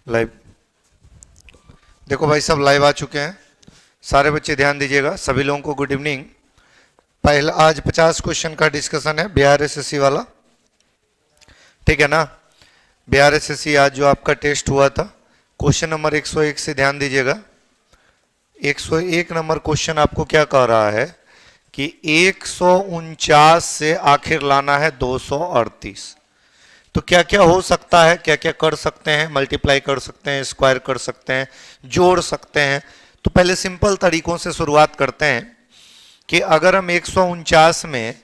Live. देखो भाई सब लाइव आ चुके हैं। सारे बच्चे ध्यान दीजिएगा। सभी लोगों को गुड इवनिंग। पहला आज 50 क्वेश्चन का डिस्कशन है बिहार एसएससी वाला, ठीक है ना। बिहार एसएससी आज जो आपका टेस्ट हुआ था, क्वेश्चन नंबर 101 से ध्यान दीजिएगा। 101 नंबर क्वेश्चन आपको क्या कह रहा है कि 149 से आखिर लाना है 238। तो क्या क्या हो सकता है, क्या क्या कर सकते हैं, मल्टीप्लाई कर सकते हैं, स्क्वायर कर सकते हैं, जोड़ सकते हैं। तो पहले सिंपल तरीकों से शुरुआत करते हैं कि अगर हम 149 में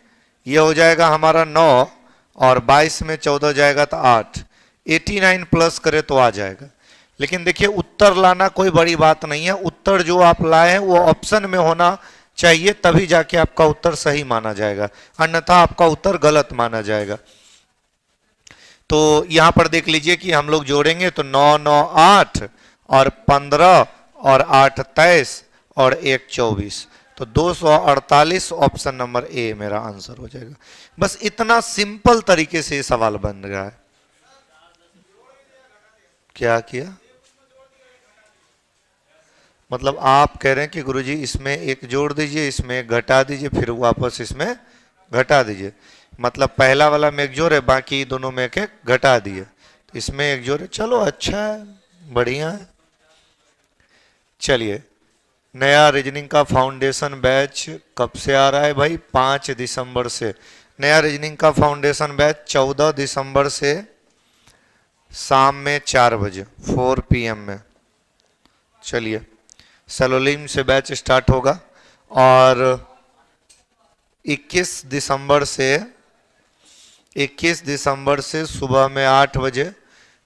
ये हो जाएगा हमारा 9 और 22 में 14 जाएगा तो 8, 89 प्लस करे तो आ जाएगा। लेकिन देखिए उत्तर लाना कोई बड़ी बात नहीं है। उत्तर जो आप लाए हैं वो ऑप्शन में होना चाहिए, तभी जाके आपका उत्तर सही माना जाएगा, अन्यथा आपका उत्तर गलत माना जाएगा। तो यहां पर देख लीजिए कि हम लोग जोड़ेंगे तो 9 9 8 और 15 और 8 23 और 1 24, तो 248 ऑप्शन नंबर ए मेरा आंसर हो जाएगा। बस इतना सिंपल तरीके से ये सवाल बन रहा है। क्या किया मतलब आप कह रहे हैं कि गुरुजी इसमें एक जोड़ दीजिए, इसमें एक घटा दीजिए, फिर वापस इसमें घटा दीजिए। मतलब पहला वाला में एक जोड़ है, बाकी दोनों में एक एक घटा दिए, तो इसमें एक जोड़ है। चलो अच्छा है, बढ़िया है। चलिए, नया रीजनिंग का फाउंडेशन बैच कब से आ रहा है भाई? 5 दिसंबर से। नया रीजनिंग का फाउंडेशन बैच 14 दिसंबर से शाम में 4 बजे 4 PM में। चलिए, सलोलीम से बैच स्टार्ट होगा और 21 दिसंबर से सुबह में 8 बजे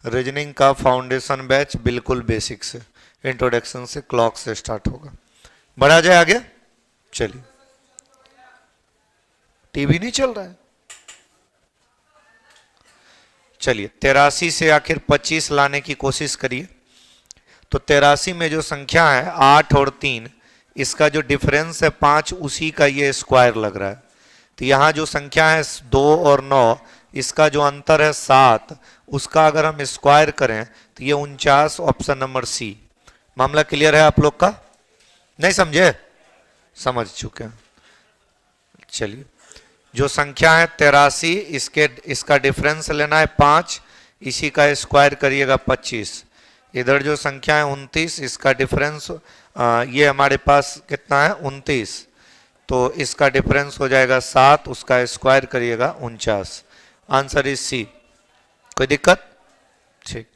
रीजनिंग का फाउंडेशन बैच बिल्कुल बेसिक से, इंट्रोडक्शन से, क्लॉक से स्टार्ट होगा। बढ़ा जाए आगे। चलिए, टीवी नहीं चल रहा है। चलिए, 83 से आखिर 25 लाने की कोशिश करिए। तो 83 में जो संख्या है 8 और 3, इसका जो डिफरेंस है 5, उसी का ये स्क्वायर लग रहा है। तो यहाँ जो संख्या है 2 और 9, इसका जो अंतर है 7, उसका अगर हम स्क्वायर करें तो ये 49, ऑप्शन नंबर सी। मामला क्लियर है आप लोग का? नहीं समझे? समझ चुके हैं। चलिए, जो संख्या है 83, इसका डिफरेंस लेना है 5, इसी का स्क्वायर करिएगा 25। इधर जो संख्या है 29, इसका डिफरेंस ये हमारे पास कितना है 29, तो इसका डिफरेंस हो जाएगा 7, उसका स्क्वायर करिएगा 49। Answer is C. कोई दिक्कत? ठीक।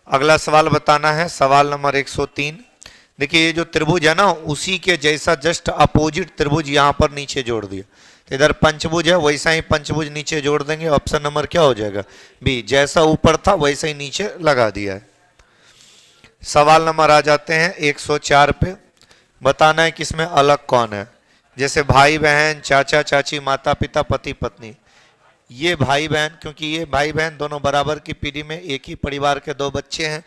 अगला सवाल बताना है, सवाल नंबर 103। देखिए, ये जो त्रिभुज है ना, उसी के जैसा जस्ट अपोजिट त्रिभुज यहां पर नीचे जोड़ दिया। तो इधर पंचभुज है, वैसा ही पंचभुज नीचे जोड़ देंगे। ऑप्शन नंबर क्या हो जाएगा? बी। जैसा ऊपर था वैसा ही नीचे लगा दिया है। सवाल नंबर आ जाते हैं 104 पे। बताना है कि इसमें अलग कौन है। जैसे भाई बहन, चाचा चाची, माता पिता, पति पत्नी। ये भाई बहन, क्योंकि ये भाई बहन दोनों बराबर की पीढ़ी में, एक ही परिवार के दो बच्चे हैं,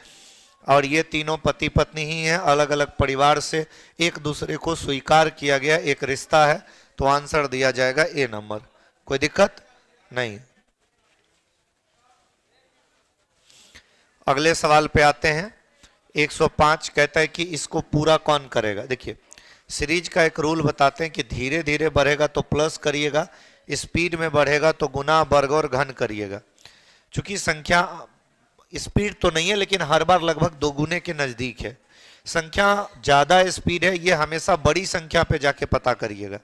और ये तीनों पति पत्नी ही हैं, अलग अलग परिवार से एक दूसरे को स्वीकार किया गया एक रिश्ता है। तो आंसर दिया जाएगा ए नंबर। कोई दिक्कत नहीं। अगले सवाल पे आते हैं। 105 कहता है कि इसको पूरा कौन करेगा। देखिए, सीरीज का एक रूल बताते हैं कि धीरे धीरे बढ़ेगा तो प्लस करिएगा, स्पीड में बढ़ेगा तो गुना, वर्ग और घन करिएगा। चूंकि संख्या स्पीड तो नहीं है, लेकिन हर बार लगभग दोगुने के नजदीक है। संख्या ज्यादा स्पीड है, ये हमेशा बड़ी संख्या पे जाके पता करिएगा।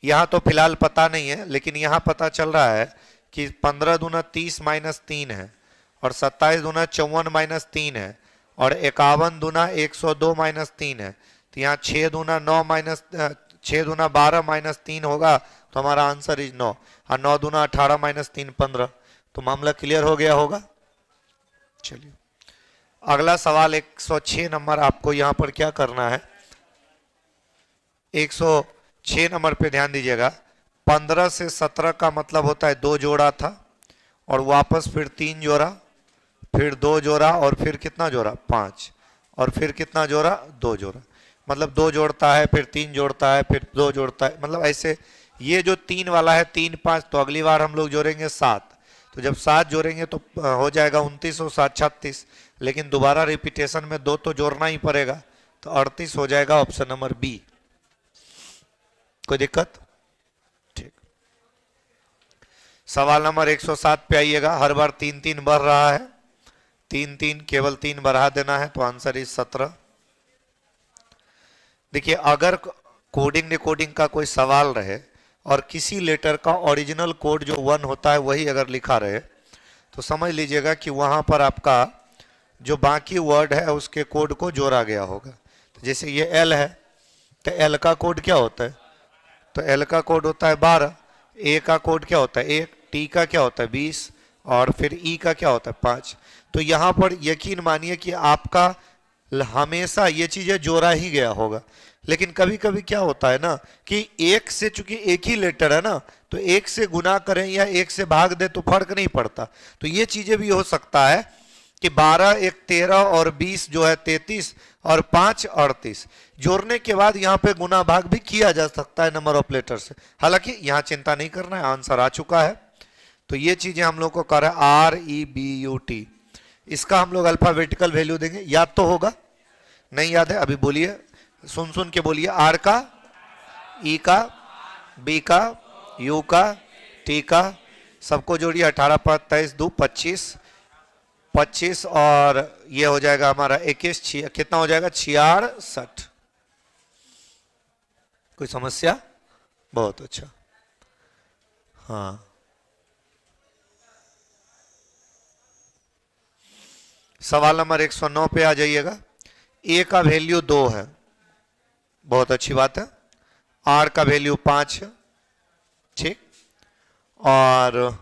यहां तो फिलहाल पता नहीं है, लेकिन यहां पता चल रहा है कि 15 दूना 30 माइनस 3 है, और 27 दूना 54 माइनस 3 है, और 51 दूना 102 माइनस 3 है। तो यहाँ 6 दूना 9 माइनस 6 दूना 12 माइनस 3 होगा, तो हमारा आंसर इज 9। और 9 दूना 18 माइनस 3 15। तो मामला क्लियर हो गया होगा। चलिए, अगला सवाल 106 नंबर। आपको यहां पर क्या करना है, 106 नंबर पे ध्यान दीजिएगा। 15 से 17 का मतलब होता है 2 जोड़ा था, और वापस फिर 3 जोड़ा, फिर 2 जोड़ा, और फिर कितना जोड़ा 5, और फिर कितना जोड़ा 2 जोड़ा। मतलब 2 जोड़ता है, फिर 3 जोड़ता है, फिर 2 जोड़ता है, मतलब ऐसे। ये जो 3 वाला है 3 5, तो अगली बार हम लोग जोड़ेंगे 7। तो जब 7 जोड़ेंगे तो हो जाएगा 29 और 7 36, लेकिन दोबारा रिपीटेशन में 2 तो जोड़ना ही पड़ेगा, तो 38 हो जाएगा ऑप्शन नंबर बी। कोई दिक्कत? ठीक। सवाल नंबर 107 पे आइएगा। हर बार 3 3 बढ़ रहा है, 3 3 केवल 3 बढ़ा देना है, तो आंसर इज 17। देखिए, अगर कोडिंग डिकोडिंग का कोई सवाल रहे और किसी लेटर का ओरिजिनल कोड जो 1 होता है वही अगर लिखा रहे, तो समझ लीजिएगा कि वहां पर आपका जो बाकी वर्ड है उसके कोड को जोड़ा गया होगा। तो जैसे ये एल है, तो एल का कोड क्या होता है? तो एल का कोड होता है 12, ए का कोड क्या होता है 1, टी का क्या होता है 20, और फिर ई का क्या होता है 5। तो यहां पर यकीन मानिए कि आपका हमेशा ये चीजें जोड़ा ही गया होगा। लेकिन कभी कभी क्या होता है ना कि एक से, चूंकि एक ही लेटर है ना, तो एक से गुना करें या एक से भाग दे तो फर्क नहीं पड़ता। तो ये चीजें भी हो सकता है कि 12 एक 13 और 20 जो है 33 और 5 38, जोड़ने के बाद यहाँ पे गुना भाग भी किया जा सकता है नंबर ऑफ लेटर से। हालांकि यहाँ चिंता नहीं करना है, आंसर आ चुका है। तो ये चीजें हम लोग को कर रहे हैं REBUT, इसका हम लोग अल्फाबेटिकल वैल्यू देंगे। याद तो होगा? नहीं याद है? अभी बोलिए, सुन सुन के बोलिए। आर का, ई का, बी का, यू का, टी का, सबको जोड़िए। 18 5 23 2 25, 25 और ये हो जाएगा हमारा 21, कितना हो जाएगा 66। कोई समस्या? बहुत अच्छा। हाँ, सवाल नंबर 109 पे आ जाइएगा। ए का वैल्यू 2 है, बहुत अच्छी बात है। आर का वैल्यू 5 है, ठीक, और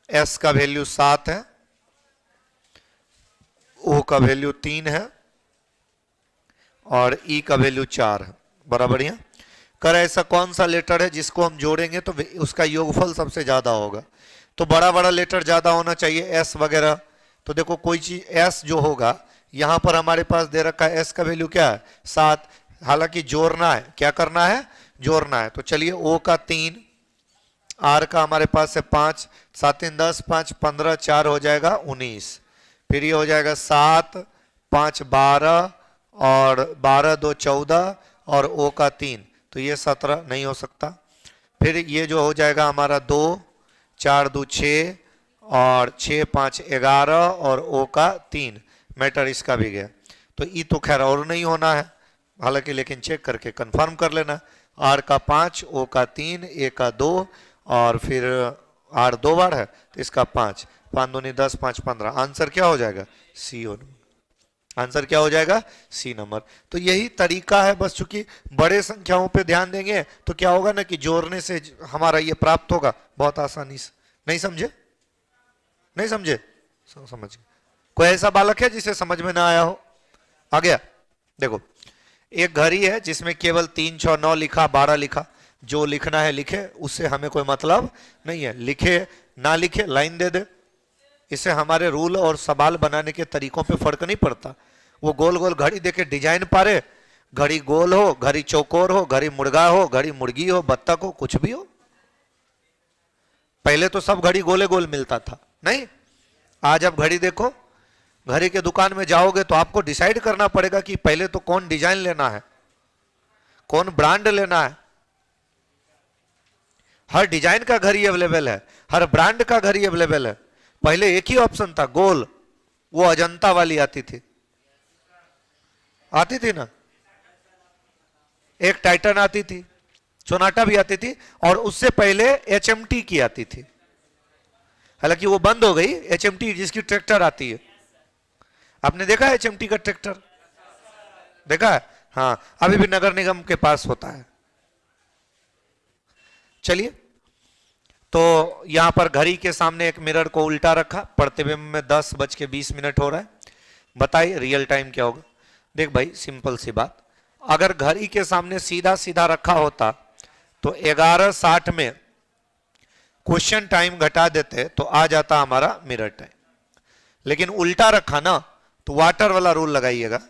एस का वैल्यू 7 है, ओ का वैल्यू 3 है, और ई का वैल्यू 4 है। बड़ा बढ़िया। कर ऐसा कौन सा लेटर है जिसको हम जोड़ेंगे तो उसका योगफल सबसे ज्यादा होगा? तो बड़ा बड़ा लेटर ज्यादा होना चाहिए, एस वगैरह। तो देखो, कोई चीज एस जो होगा, यहां पर हमारे पास दे रखा है एस का वैल्यू क्या है 7, हालांकि जोड़ना है। क्या करना है? जोड़ना है। तो चलिए, ओ का 3, आर का हमारे पास है 5, 7 3 10, 5 15, 4 हो जाएगा 19, फिर ये हो जाएगा 7 5 12, और 12 2 14, और ओ का 3, तो ये 17 नहीं हो सकता। फिर ये जो हो जाएगा हमारा 2 4 2 6, और 6 5 11, और ओ का 3, मैटर इसका भी गया। तो ई तो खैर और नहीं होना है, हालांकि लेकिन चेक करके कंफर्म कर लेना। आर का 5, ओ का 3, ए का 2, और फिर आर 2 बार है तो इसका 5, 5 दूनी 10, 5 15, आंसर क्या हो जाएगा? सी। आंसर क्या हो जाएगा? C number. तो यही तरीका है, बस चूंकि बड़े संख्याओं पे ध्यान देंगे तो क्या होगा ना कि जोड़ने से हमारा ये प्राप्त होगा बहुत आसानी से। नहीं समझे? नहीं समझे? समझ गए? कोई ऐसा बालक है जिसे समझ में ना आया हो? आ गया? देखो, एक घड़ी है जिसमें केवल 3 6 9 लिखा, 12 लिखा। जो लिखना है लिखे, उससे हमें कोई मतलब नहीं है। लिखे ना लिखे लाइन दे दे, इससे हमारे रूल और सवाल बनाने के तरीकों पे फर्क नहीं पड़ता। वो गोल गोल घड़ी देके डिजाइन पारे, घड़ी गोल हो, घड़ी चौकोर हो, घड़ी मुर्गा हो, घड़ी मुर्गी हो, बत्तख हो, कुछ भी हो। पहले तो सब घड़ी गोले गोल मिलता था, नहीं? आज आप घड़ी देखो, घड़ी के दुकान में जाओगे तो आपको डिसाइड करना पड़ेगा कि पहले तो कौन डिजाइन लेना है, कौन ब्रांड लेना है। हर डिजाइन का घड़ी अवेलेबल है, हर ब्रांड का घड़ी अवेलेबल है। पहले एक ही ऑप्शन था, गोल, वो अजंता वाली आती थी ना, एक टाइटन आती थी, सोनाटा भी आती थी, और उससे पहले HMT की आती थी। हालांकि वो बंद हो गई, HMT जिसकी ट्रैक्टर आती है। आपने देखा है HMT का ट्रैक्टर? देखा है? हाँ, अभी भी नगर निगम के पास होता है। चलिए, तो यहां पर घड़ी के सामने एक मिरर को उल्टा रखा, पढ़ते हुए में 10:20 हो रहा है। बताइए रियल टाइम क्या होगा? देख भाई, सिंपल सी बात, अगर घड़ी के सामने सीधा सीधा रखा होता तो 11:60 में क्वेश्चन टाइम घटा देते तो आ जाता हमारा मिरर टाइम। लेकिन उल्टा रखा ना, तो वाटर वाला रूल लगाइएगा,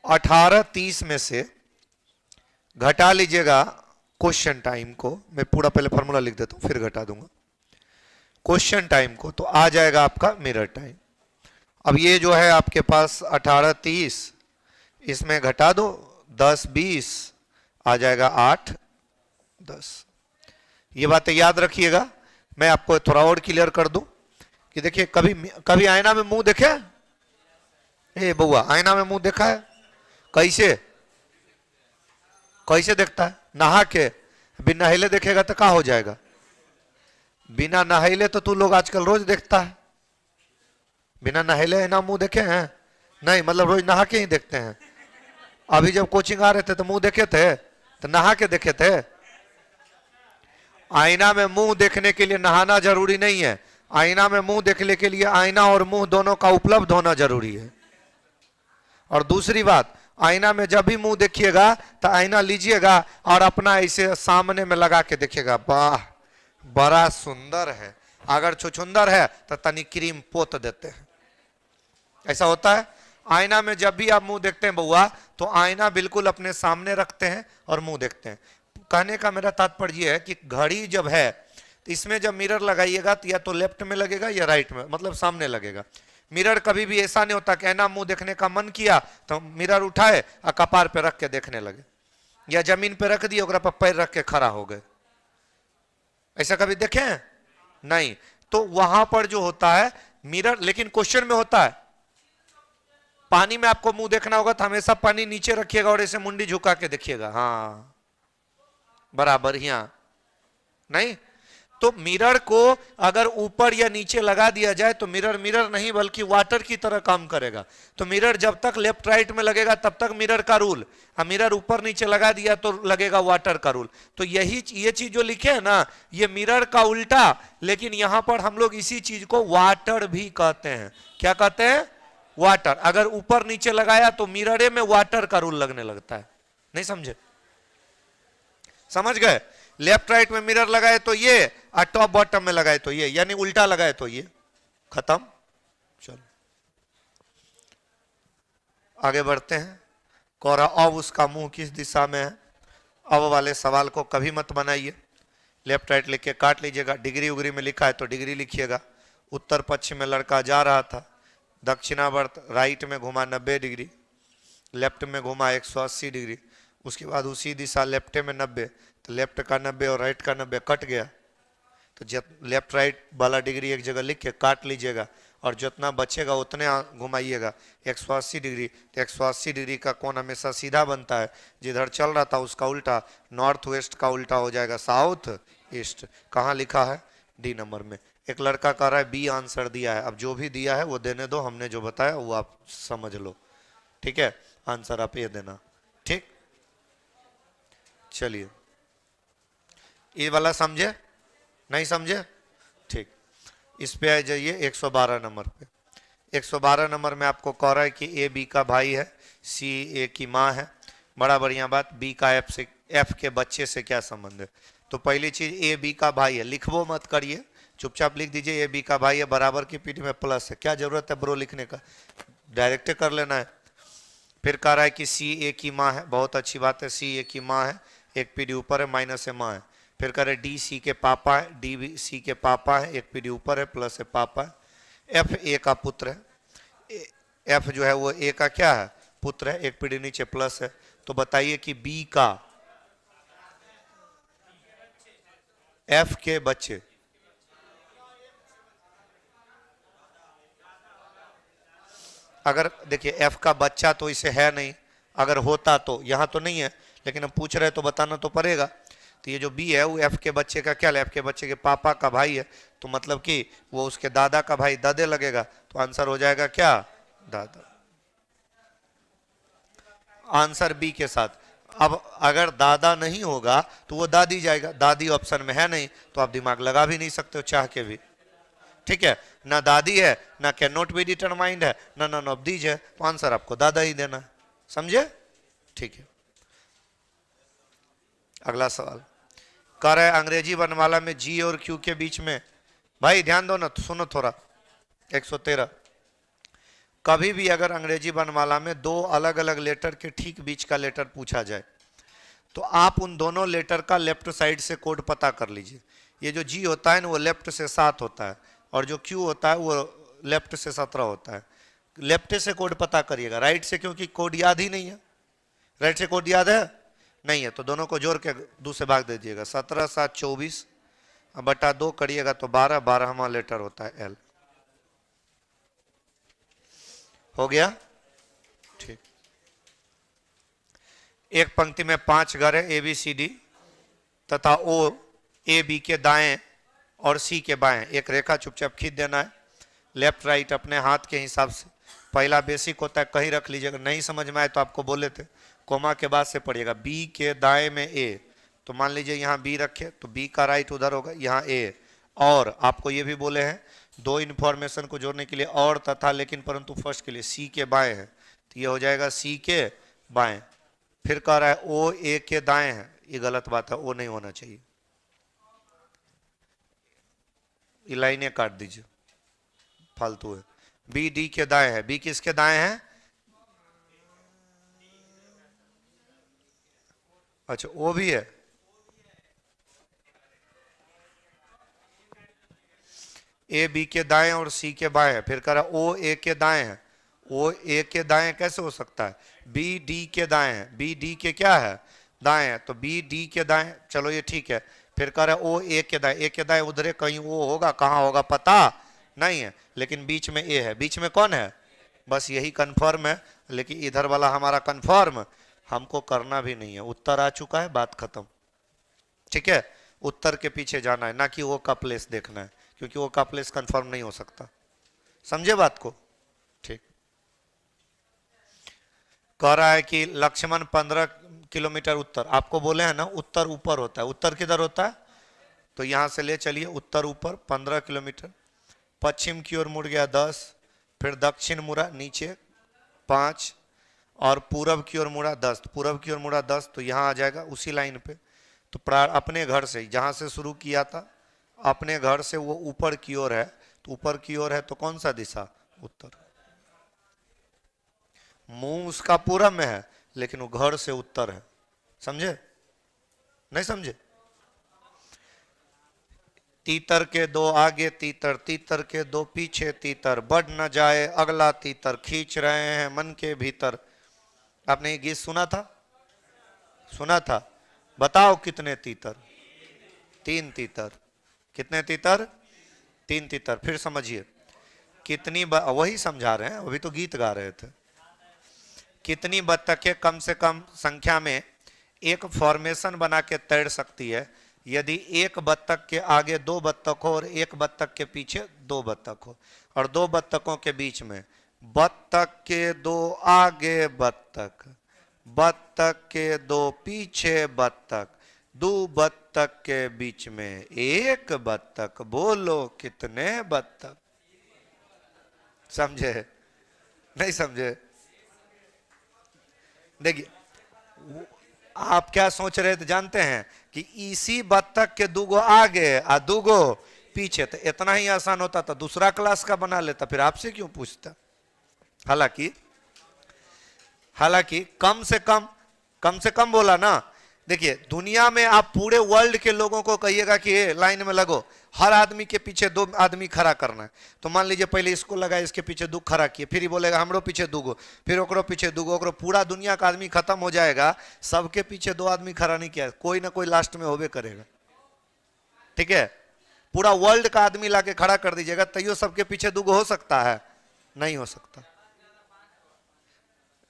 18:30 में से घटा लीजिएगा क्वेश्चन टाइम को। मैं पूरा पहले फॉर्मूला लिख देता हूं, फिर घटा दूंगा। क्वेश्चन टाइम को, तो आ जाएगा आपका मिरर टाइम। अब ये जो है आपके पास 18 30, इसमें घटा दो 10 20, आ जाएगा 8 10। ये बातें याद रखिएगा। मैं आपको थोड़ा और क्लियर कर दूं कि देखिए, कभी कभी आईना में मुंह देखे? ए बउआ, आईना में मुंह देखा है? कैसे कैसे देखता है? नहा के। बिना नहले देखेगा तो क्या हो जाएगा? बिना नहले तो तू लोग आजकल रोज देखता है। बिना नहले ना मुंह देखे हैं? नहीं, मतलब रोज नहा के ही देखते हैं। अभी जब कोचिंग आ रहे थे तो मुंह देखे थे? तो नहा के देखे थे? आईना में मुंह देखने के लिए नहाना जरूरी नहीं है। आईना में मुंह देखने के लिए आईना और मुंह दोनों का उपलब्ध होना जरूरी है। और दूसरी बात, आईना में जब भी मुंह देखिएगा तो आईना लीजिएगा और अपना ऐसे सामने में लगा के देखिएगा, वाह बड़ा सुंदर है। अगर छुछुंदर है तो तनी क्रीम पोत देते हैं। ऐसा होता है। आईना में जब भी आप मुंह देखते हैं बउआ, तो आईना बिल्कुल अपने सामने रखते हैं और मुंह देखते हैं। कहने का मेरा तात्पर्य है कि घड़ी जब है तो इसमें जब मिरर लगाइएगा तो या तो लेफ्ट में लगेगा या राइट में, मतलब सामने लगेगा। मिरर कभी भी ऐसा नहीं होता कि ऐना मुंह देखने का मन किया तो मिरर उठाए और कपार पे रख के देखने लगे, या जमीन पे रख दिए और पर पैर रख के खड़ा हो गए। ऐसा कभी देखे हैं? नहीं। तो वहां पर जो होता है मिरर, लेकिन क्वेश्चन में होता है पानी में आपको मुंह देखना होगा तो हमेशा पानी नीचे रखिएगा और ऐसे मुंडी झुका के देखिएगा। हाँ बराबर, यहां नहीं। तो मिरर को अगर ऊपर या नीचे लगा दिया जाए तो मिरर मिरर नहीं बल्कि वाटर की तरह काम करेगा। तो मिरर जब तक लेफ्ट राइट में लगेगा तब तक मिरर का रूल, और मिरर ऊपर नीचे लगा दिया तो लगेगा वाटर का रूल। तो यही ये चीज जो लिखे है ना, ये मिरर का उल्टा, लेकिन यहां पर हम लोग इसी चीज को वाटर भी कहते हैं। क्या कहते हैं? वाटर। अगर ऊपर नीचे लगाया तो मिररे में वाटर का रूल लगने लगता है। नहीं समझे? समझ गए? लेफ्ट राइट में मिरर लगाए तो ये, और टॉप बॉटम में लगाए तो ये, यानी उल्टा लगाए तो ये। खत्म। चलो आगे बढ़ते हैं। कोरा अब उसका मुंह किस दिशा में है? अब वाले सवाल को कभी मत बनाइए। लेफ्ट राइट लिख के काट लीजिएगा। डिग्री उग्री में लिखा है तो डिग्री लिखिएगा। उत्तर पश्चिम में लड़का जा रहा था, दक्षिणावर्त राइट में घुमा 90 डिग्री, लेफ्ट में घुमा 180 डिग्री, उसके बाद उसी दिशा लेफ्ट में 90, तो लेफ्ट का 90 और राइट का 90 कट गया। तो लेफ्ट राइट वाला डिग्री एक जगह लिख के काट लीजिएगा और जितना बचेगा उतने घुमाइएगा 180 डिग्री। तो 180 डिग्री का कोण हमेशा सीधा बनता है। जिधर चल रहा था उसका उल्टा, नॉर्थ वेस्ट का उल्टा हो जाएगा साउथ ईस्ट। कहाँ लिखा है? डी नंबर में। एक लड़का कह रहा है बी आंसर दिया है। अब जो भी दिया है वो देने दो, हमने जो बताया वो आप समझ लो। ठीक है, आंसर आप ये देना। ठीक, चलिए। ये वाला समझे? नहीं समझे? ठीक, इस पे आ जाइए 112 नंबर पे। 112 नंबर में आपको कह रहा है कि ए बी का भाई है, सी ए की माँ है। बड़ा बढ़िया बात। बी का एफ के बच्चे से क्या संबंध है? तो पहली चीज, ए बी का भाई है, लिखवो मत करिए, चुपचाप लिख दीजिए ए बी का भाई है, बराबर की पीठ में प्लस है। क्या जरूरत है ब्रो लिखने का, डायरेक्ट कर लेना है। फिर कह रहा है कि सी ए की माँ है, बहुत अच्छी बात है, सी ए की माँ है, एक पीढ़ी ऊपर है, माइनस है माँ है। फिर कह रहे डी सी के पापा है, डी बी सी के पापा है, एक पीढ़ी ऊपर है, प्लस है पापा है। एफ ए का पुत्र है, एफ जो है वो ए का क्या है? पुत्र है, एक पीढ़ी नीचे प्लस है। तो बताइए कि बी का एफ के बच्चे, अगर देखिए एफ का बच्चा तो इसे है नहीं, अगर होता तो, यहां तो नहीं है लेकिन हम पूछ रहे तो बताना तो पड़ेगा। तो ये जो बी है वो एफ के बच्चे का क्या है? एफ के बच्चे के पापा का भाई है, तो मतलब कि वो उसके दादा का भाई, दादे लगेगा। तो आंसर हो जाएगा क्या? दादा। आंसर बी के साथ। अब अगर दादा नहीं होगा तो वो दादी जाएगा, दादी ऑप्शन में है नहीं तो आप दिमाग लगा भी नहीं सकते हो चाह के भी। ठीक है, ना दादी है, ना कैन नॉट बी डिटरमाइंड है, ना नन ऑफ दीज है, तो आंसर आपको दादा ही देना है। समझे? ठीक है। अगला सवाल कह रहा है अंग्रेजी वर्णमाला में जी और क्यू के बीच में, भाई ध्यान दो ना, सुनो थोड़ा। 113, कभी भी अगर अंग्रेजी वर्णमाला में दो अलग अलग लेटर के ठीक बीच का लेटर पूछा जाए तो आप उन दोनों लेटर का लेफ्ट साइड से कोड पता कर लीजिए। ये जो G होता है ना वो लेफ्ट से 7 होता है, और जो Q होता है वो लेफ्ट से 17 होता है। लेफ्ट से कोड पता करिएगा, राइट से क्योंकि कोड याद ही नहीं है। राइट से कोड याद है नहीं है, तो दोनों को जोड़ के 2 से भाग दीजिएगा। 17 7 24 बटा 2 करिएगा तो 12, 12वां लेटर होता है L। हो गया? ठीक। एक पंक्ति में 5 घर है ABCD तथा O AB के दाएं और C के बाएं। एक रेखा चुपचाप खींच देना है, लेफ्ट राइट अपने हाथ के हिसाब से। पहला बेसिक होता है, कहीं रख लीजिएगा, नहीं समझ में आए तो आपको बोले थे कोमा के बाद से पढ़िएगा। B के दाएं में A, तो मान लीजिए यहाँ B रखे तो B का राइट उधर होगा, यहाँ A। और आपको ये भी बोले हैं 2 इंफॉर्मेशन को जोड़ने के लिए और तथा लेकिन परंतु फर्स्ट के लिए C के बाएं है, तो ये हो जाएगा C के बाएं। फिर कह रहा है O A के दाएं है, ये गलत बात है, O नहीं होना चाहिए, ये लाइनें काट दीजिए, फालतू है। B D के दाएं है, B किसके दाएं है? अच्छा O भी है, A B के दाएं और C के बाएं है। फिर कह रहा O A के दाएं है, O A के दाएं कैसे हो सकता है? B D के दाएं है, B D के क्या है? दाएं है, तो B D के दाएं, चलो ये ठीक है। फिर कह रहा है O A के दाएं, A के दाएं उधर कहीं O होगा, कहाँ होगा पता नहीं है, लेकिन बीच में A है। बीच में कौन है? बस यही कंफर्म है, लेकिन इधर वाला हमारा कंफर्म हमको करना भी नहीं है। उत्तर आ चुका है, बात खत्म। ठीक है, उत्तर के पीछे जाना है, ना कि वो का प्लेस देखना है, क्योंकि वो का प्लेस कंफर्म नहीं हो सकता। समझे बात को? ठीक। कह रहा है कि लक्ष्मण 15 किलोमीटर उत्तर, आपको बोले हैं ना उत्तर ऊपर होता है, उत्तर किधर होता है? तो यहां से ले चलिए, उत्तर ऊपर 15 किलोमीटर, पश्चिम की ओर मुड़ गया 10, फिर दक्षिण मुड़ा नीचे 5, और पूरब की ओर मुड़ा 10, पूरब की ओर मुड़ा 10, तो यहाँ आ जाएगा उसी लाइन पे। तो अपने घर से जहाँ से शुरू किया था, अपने घर से वो ऊपर की ओर है, तो ऊपर की ओर है तो कौन सा दिशा? उत्तर। मुंह उसका पूरब में है, लेकिन वो घर से उत्तर है। समझे? नहीं समझे? तीतर के 2 आगे तीतर, तीतर के 2 पीछे तीतर, बढ़ न जाए अगला तीतर, खींच रहे हैं मन के भीतर। आपने ये गीत सुना था? सुना था? बताओ कितने तीतर? 3 तीतर। कितने तीतर? 3 तीतर। फिर समझिए कितनी वही समझा रहे हैं, अभी तो गीत गा रहे थे। कितनी बत्तखें कम से कम संख्या में एक फॉर्मेशन बना के तैर सकती है यदि एक बत्तख के आगे 2 बत्तख हो और एक बत्तख के पीछे 2 बत्तख हो, और 2 बत्तखों के बीच में बत्तख के 2 आगे बत्तख, बत्तख के 2 पीछे बत्तख, 2 बत्तख के बीच में 1 बत्तख, बोलो कितने बत्तख? समझे? नहीं समझे? देखिए आप क्या सोच रहे थे जानते हैं कि इसी बत्तख के 2 आगे और 2 पीछे, तो इतना ही आसान होता तो दूसरा क्लास का बना लेता, फिर आपसे क्यों पूछता? हालांकि कम से कम बोला ना। देखिए दुनिया में आप पूरे वर्ल्ड के लोगों को कहिएगा कि लाइन में लगो, हर आदमी के पीछे 2 आदमी खड़ा करना है, तो मान लीजिए पहले इसको लगाए, इसके पीछे 2 खड़ा किए, फिर ही बोलेगा हमरो पीछे 2, फिर ओकरो पीछे 2, ओकरो, पूरा दुनिया का आदमी खत्म हो जाएगा, सबके पीछे 2 आदमी खड़ा नहीं किया, कोई ना कोई लास्ट में होबे करेगा। ठीक है, पूरा वर्ल्ड का आदमी लाके खड़ा कर दीजिएगा, तैयो सबके पीछे 2 हो सकता है? नहीं हो सकता।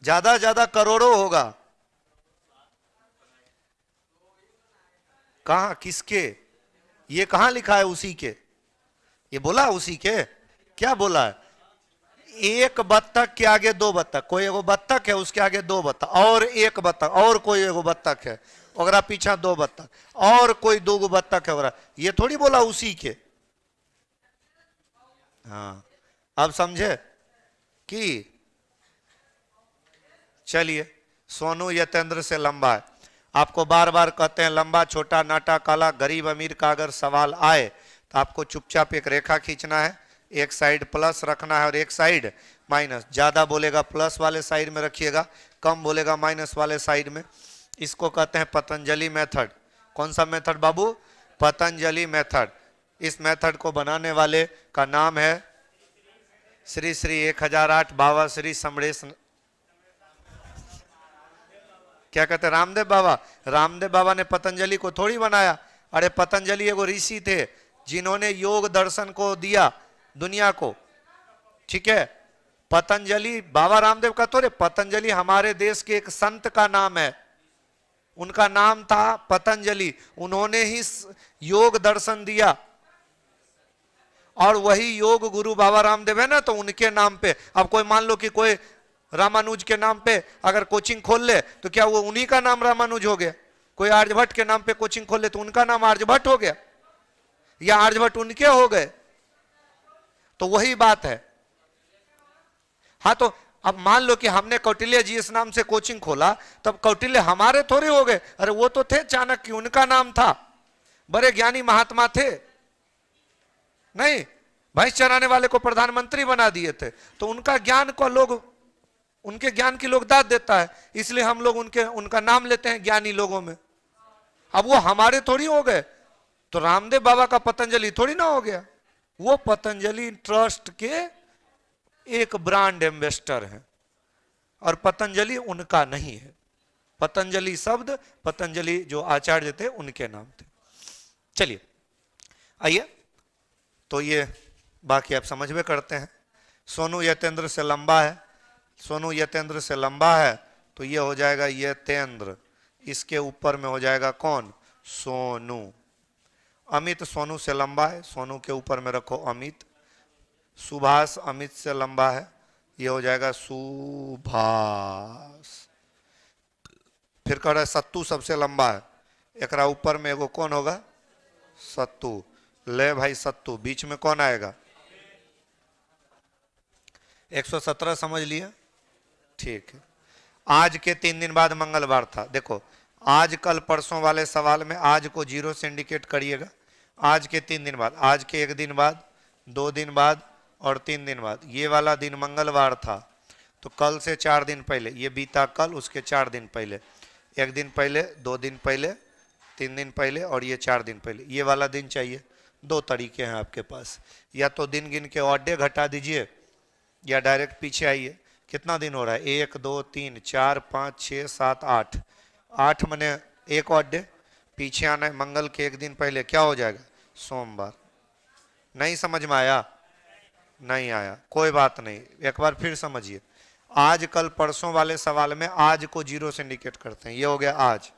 ज्यादा करोड़ों होगा। कहां? किसके? ये कहां लिखा है उसी के? ये बोला उसी के? क्या बोला है? एक बत्तख के आगे 2 बत्तख, कोई एगो बत्तख है उसके आगे 2 बत्तख, और एक बत्तख, और कोई एगो बत्तख है ओकरा पीछा 2 बत्तख, और कोई 2 बत्तख है ओकरा, ये थोड़ी बोला उसी के। हाँ अब समझे कि? चलिए, सोनू यतेंद्र से लंबा है, आपको बार बार कहते हैं लंबा छोटा नाटा काला, गरीब अमीर का अगर सवाल आए तो आपको चुपचाप एक रेखा खींचना है, एक साइड प्लस रखना है और एक साइड माइनस। ज्यादा बोलेगा प्लस वाले साइड में रखिएगा, कम बोलेगा माइनस वाले साइड में। इसको कहते हैं पतंजलि मेथड। कौन सा मेथड बाबू? पतंजलि मेथड। इस मेथड को बनाने वाले का नाम है श्री श्री 1008 बाबा श्री समरेश, क्या कहते हैं, रामदेव बाबा। रामदेव बाबा ने पतंजलि को थोड़ी बनाया। अरे पतंजलि एगो ऋषि थे जिन्होंने योग दर्शन को दिया दुनिया को, ठीक है। पतंजलि बाबा रामदेव का थोड़े, पतंजलि हमारे देश के एक संत का नाम है, उनका नाम था पतंजलि। उन्होंने ही योग दर्शन दिया और वही योग गुरु बाबा रामदेव है ना, तो उनके नाम पे। अब कोई मान लो कि कोई रामानुज के नाम पे अगर कोचिंग खोल ले तो क्या वो उन्हीं का नाम रामानुज हो गया? कोई आर्यभट्ट के नाम पे कोचिंग खोल ले तो उनका नाम आर्यभट्ट हो गया, या आर्यभट्ट उनके हो गए? तो वही बात है। हाँ, तो अब मान लो कि हमने कौटिल्य जी इस नाम से कोचिंग खोला, तब कौटिल्य हमारे थोड़े हो गए। अरे वो तो थे चाणक्य, उनका नाम था, बड़े ज्ञानी महात्मा थे। नहीं, भैंस चराने वाले को प्रधानमंत्री बना दिए थे, तो उनका ज्ञान को लोग, उनके ज्ञान की लोग दाद देता है, इसलिए हम लोग उनका नाम लेते हैं ज्ञानी लोगों में। अब वो हमारे थोड़ी हो गए, तो रामदेव बाबा का पतंजलि थोड़ी ना हो गया। वो पतंजलि ट्रस्ट के एक ब्रांड एम्बेसडर हैं और पतंजलि उनका नहीं है। पतंजलि शब्द, पतंजलि जो आचार्य थे उनके नाम थे। चलिए आइए, तो ये बाकी आप समझ में करते हैं। सोनू यतेंद्र से लंबा है, सोनू यतेंद्र से लंबा है, तो ये हो जाएगा यतेंद्र, इसके ऊपर में हो जाएगा कौन? सोनू। अमित सोनू से लंबा है, सोनू के ऊपर में रखो अमित। सुभाष अमित से लंबा है, ये हो जाएगा सुभाष। फिर कह रहा है सत्तू सबसे लंबा है, एकरा ऊपर में एगो कौन होगा? सत्तू। ले भाई सत्तू, बीच में कौन आएगा? 117 समझ लिए? ठीक है। आज के 3 दिन बाद मंगलवार था। देखो आज कल परसों वाले सवाल में आज को 0 से इंडिकेट करिएगा। आज के 3 दिन बाद, आज के 1 दिन बाद, 2 दिन बाद और 3 दिन बाद। ये वाला दिन मंगलवार था, तो कल से 4 दिन पहले, ये बीता कल, उसके 4 दिन पहले, 1 दिन पहले, 2 दिन पहले, 3 दिन पहले और ये 4 दिन पहले, ये वाला दिन चाहिए। 2 तरीके हैं आपके पास, या तो दिन गिन के ऑड डे घटा दीजिए या डायरेक्ट पीछे आइए। कितना दिन हो रहा है? 1 2 3 4 5 6 7 8, 8 मने एक ऑड डे, पीछे आना है। मंगल के 1 दिन पहले क्या हो जाएगा? सोमवार। नहीं समझ में आया? नहीं आया, कोई बात नहीं, एक बार फिर समझिए। आज कल परसों वाले सवाल में आज को 0 से इंडिकेट करते हैं, ये हो गया आज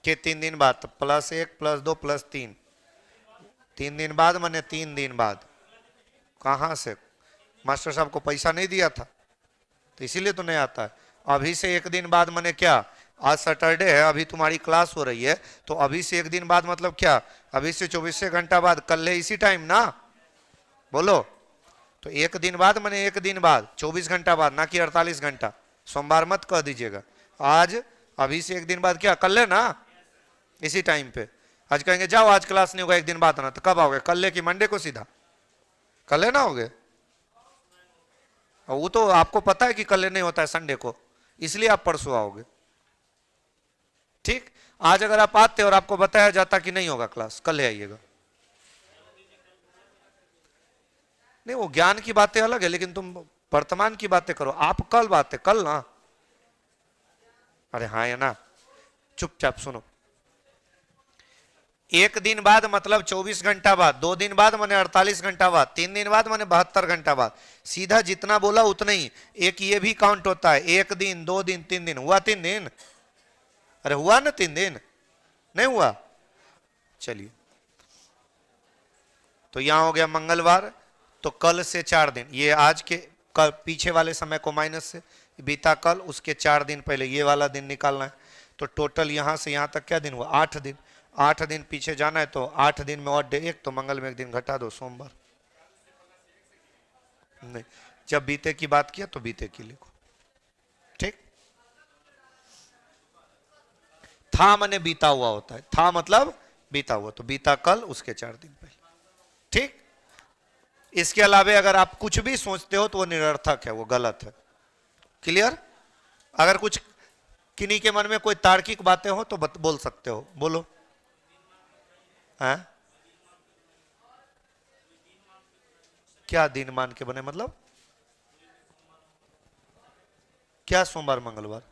के 3 दिन बाद, तो +1 +2 +3, 3 दिन बाद माने 3 दिन बाद। कहाँ से? मास्टर साहब को पैसा नहीं दिया था तो इसीलिए तो नहीं आता है। अभी से 1 दिन बाद माने क्या? आज सैटरडे है, अभी तुम्हारी क्लास हो रही है, तो अभी से 1 दिन बाद मतलब क्या? अभी से 24 घंटा बाद, कल है इसी टाइम ना, बोलो। तो 1 दिन बाद माने 1 दिन बाद, 24 घंटा बाद, ना कि 48 घंटा। सोमवार मत कह दीजिएगा। आज अभी से 1 दिन बाद क्या? कल है ना, इसी टाइम पे। आज कहेंगे जाओ आज क्लास नहीं होगा, 1 दिन बाद आना, तो कब आओगे? कल है कि मंडे को? सीधा कल है ना होगे। वो तो आपको पता है कि कल नहीं होता है, संडे को, इसलिए आप परसों आओगे। ठीक, आज अगर आप आते और आपको बताया जाता कि नहीं होगा क्लास, कल आइएगा। नहीं, वो ज्ञान की बातें अलग है, लेकिन तुम वर्तमान की बातें करो। आप कल बातें कल ना, अरे हाँ, है ना, चुपचाप सुनो। 1 दिन बाद मतलब 24 घंटा बाद, 2 दिन बाद माने 48 घंटा बाद, 3 दिन बाद माने 72 घंटा बाद। सीधा जितना बोला उतना ही। एक ये भी काउंट होता है, 1 दिन 2 दिन 3 दिन। हुआ 3 दिन? अरे हुआ ना 3 दिन? नहीं हुआ? चलिए, तो यहां हो गया मंगलवार, तो कल से 4 दिन, ये आज के कल पीछे वाले समय को माइनस से, बीता कल, उसके 4 दिन पहले ये वाला दिन निकालना है। तो टोटल यहां से यहां तक क्या दिन हुआ? 8 दिन। 8 दिन पीछे जाना है, तो 8 दिन में ऑड डे 1, तो मंगल में 1 दिन घटा दो, सोमवार। नहीं, जब बीते की बात किया तो बीते की लिखो। ठीक, था मने बीता हुआ होता है, था मतलब बीता हुआ, तो बीता कल, उसके 4 दिन पहले। ठीक, इसके अलावे अगर आप कुछ भी सोचते हो तो वो निरर्थक है, वो गलत है। क्लियर? अगर कुछ किन्हीं के मन में कोई तार्किक बातें हो तो बोल सकते हो, बोलो। हैं? क्या दिन मान के बने मतलब? क्या सोमवार मंगलवार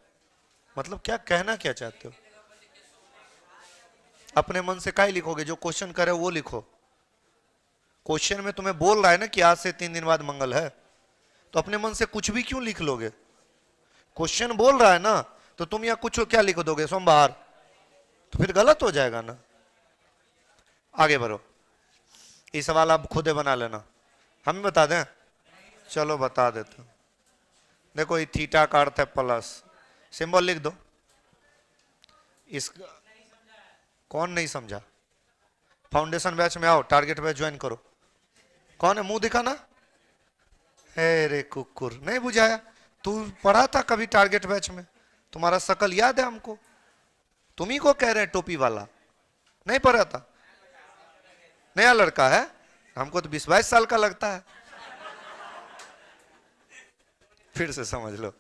मतलब क्या कहना क्या चाहते हो? अपने मन से काय लिखोगे? जो क्वेश्चन करे वो लिखो। क्वेश्चन में तुम्हें बोल रहा है ना कि आज से 3 दिन बाद मंगल है, तो अपने मन से कुछ भी क्यों लिख लोगे? क्वेश्चन बोल रहा है ना, तो तुम यहाँ कुछ क्या लिख दोगे? सोमवार, तो फिर गलत हो जाएगा ना। आगे बढ़ो, ये सवाल आप खुद ही बना लेना, हम बता दें? चलो बता देते हैं। देखो ये थीटा का अर्थ है प्लस, सिंबल लिख दो। इस कौन नहीं समझा? फाउंडेशन बैच में आओ, टारगेट बैच ज्वाइन करो। कौन है? मुंह दिखाना। हे रे कुकुर, नहीं बुझाया? तू पढ़ा था कभी टारगेट बैच में? तुम्हारा शकल याद है हमको? तुम ही को कह रहे हैं टोपी वाला, नहीं पढ़ा था? नया लड़का है, हमको तो 20-22 साल का लगता है। फिर से समझ लो।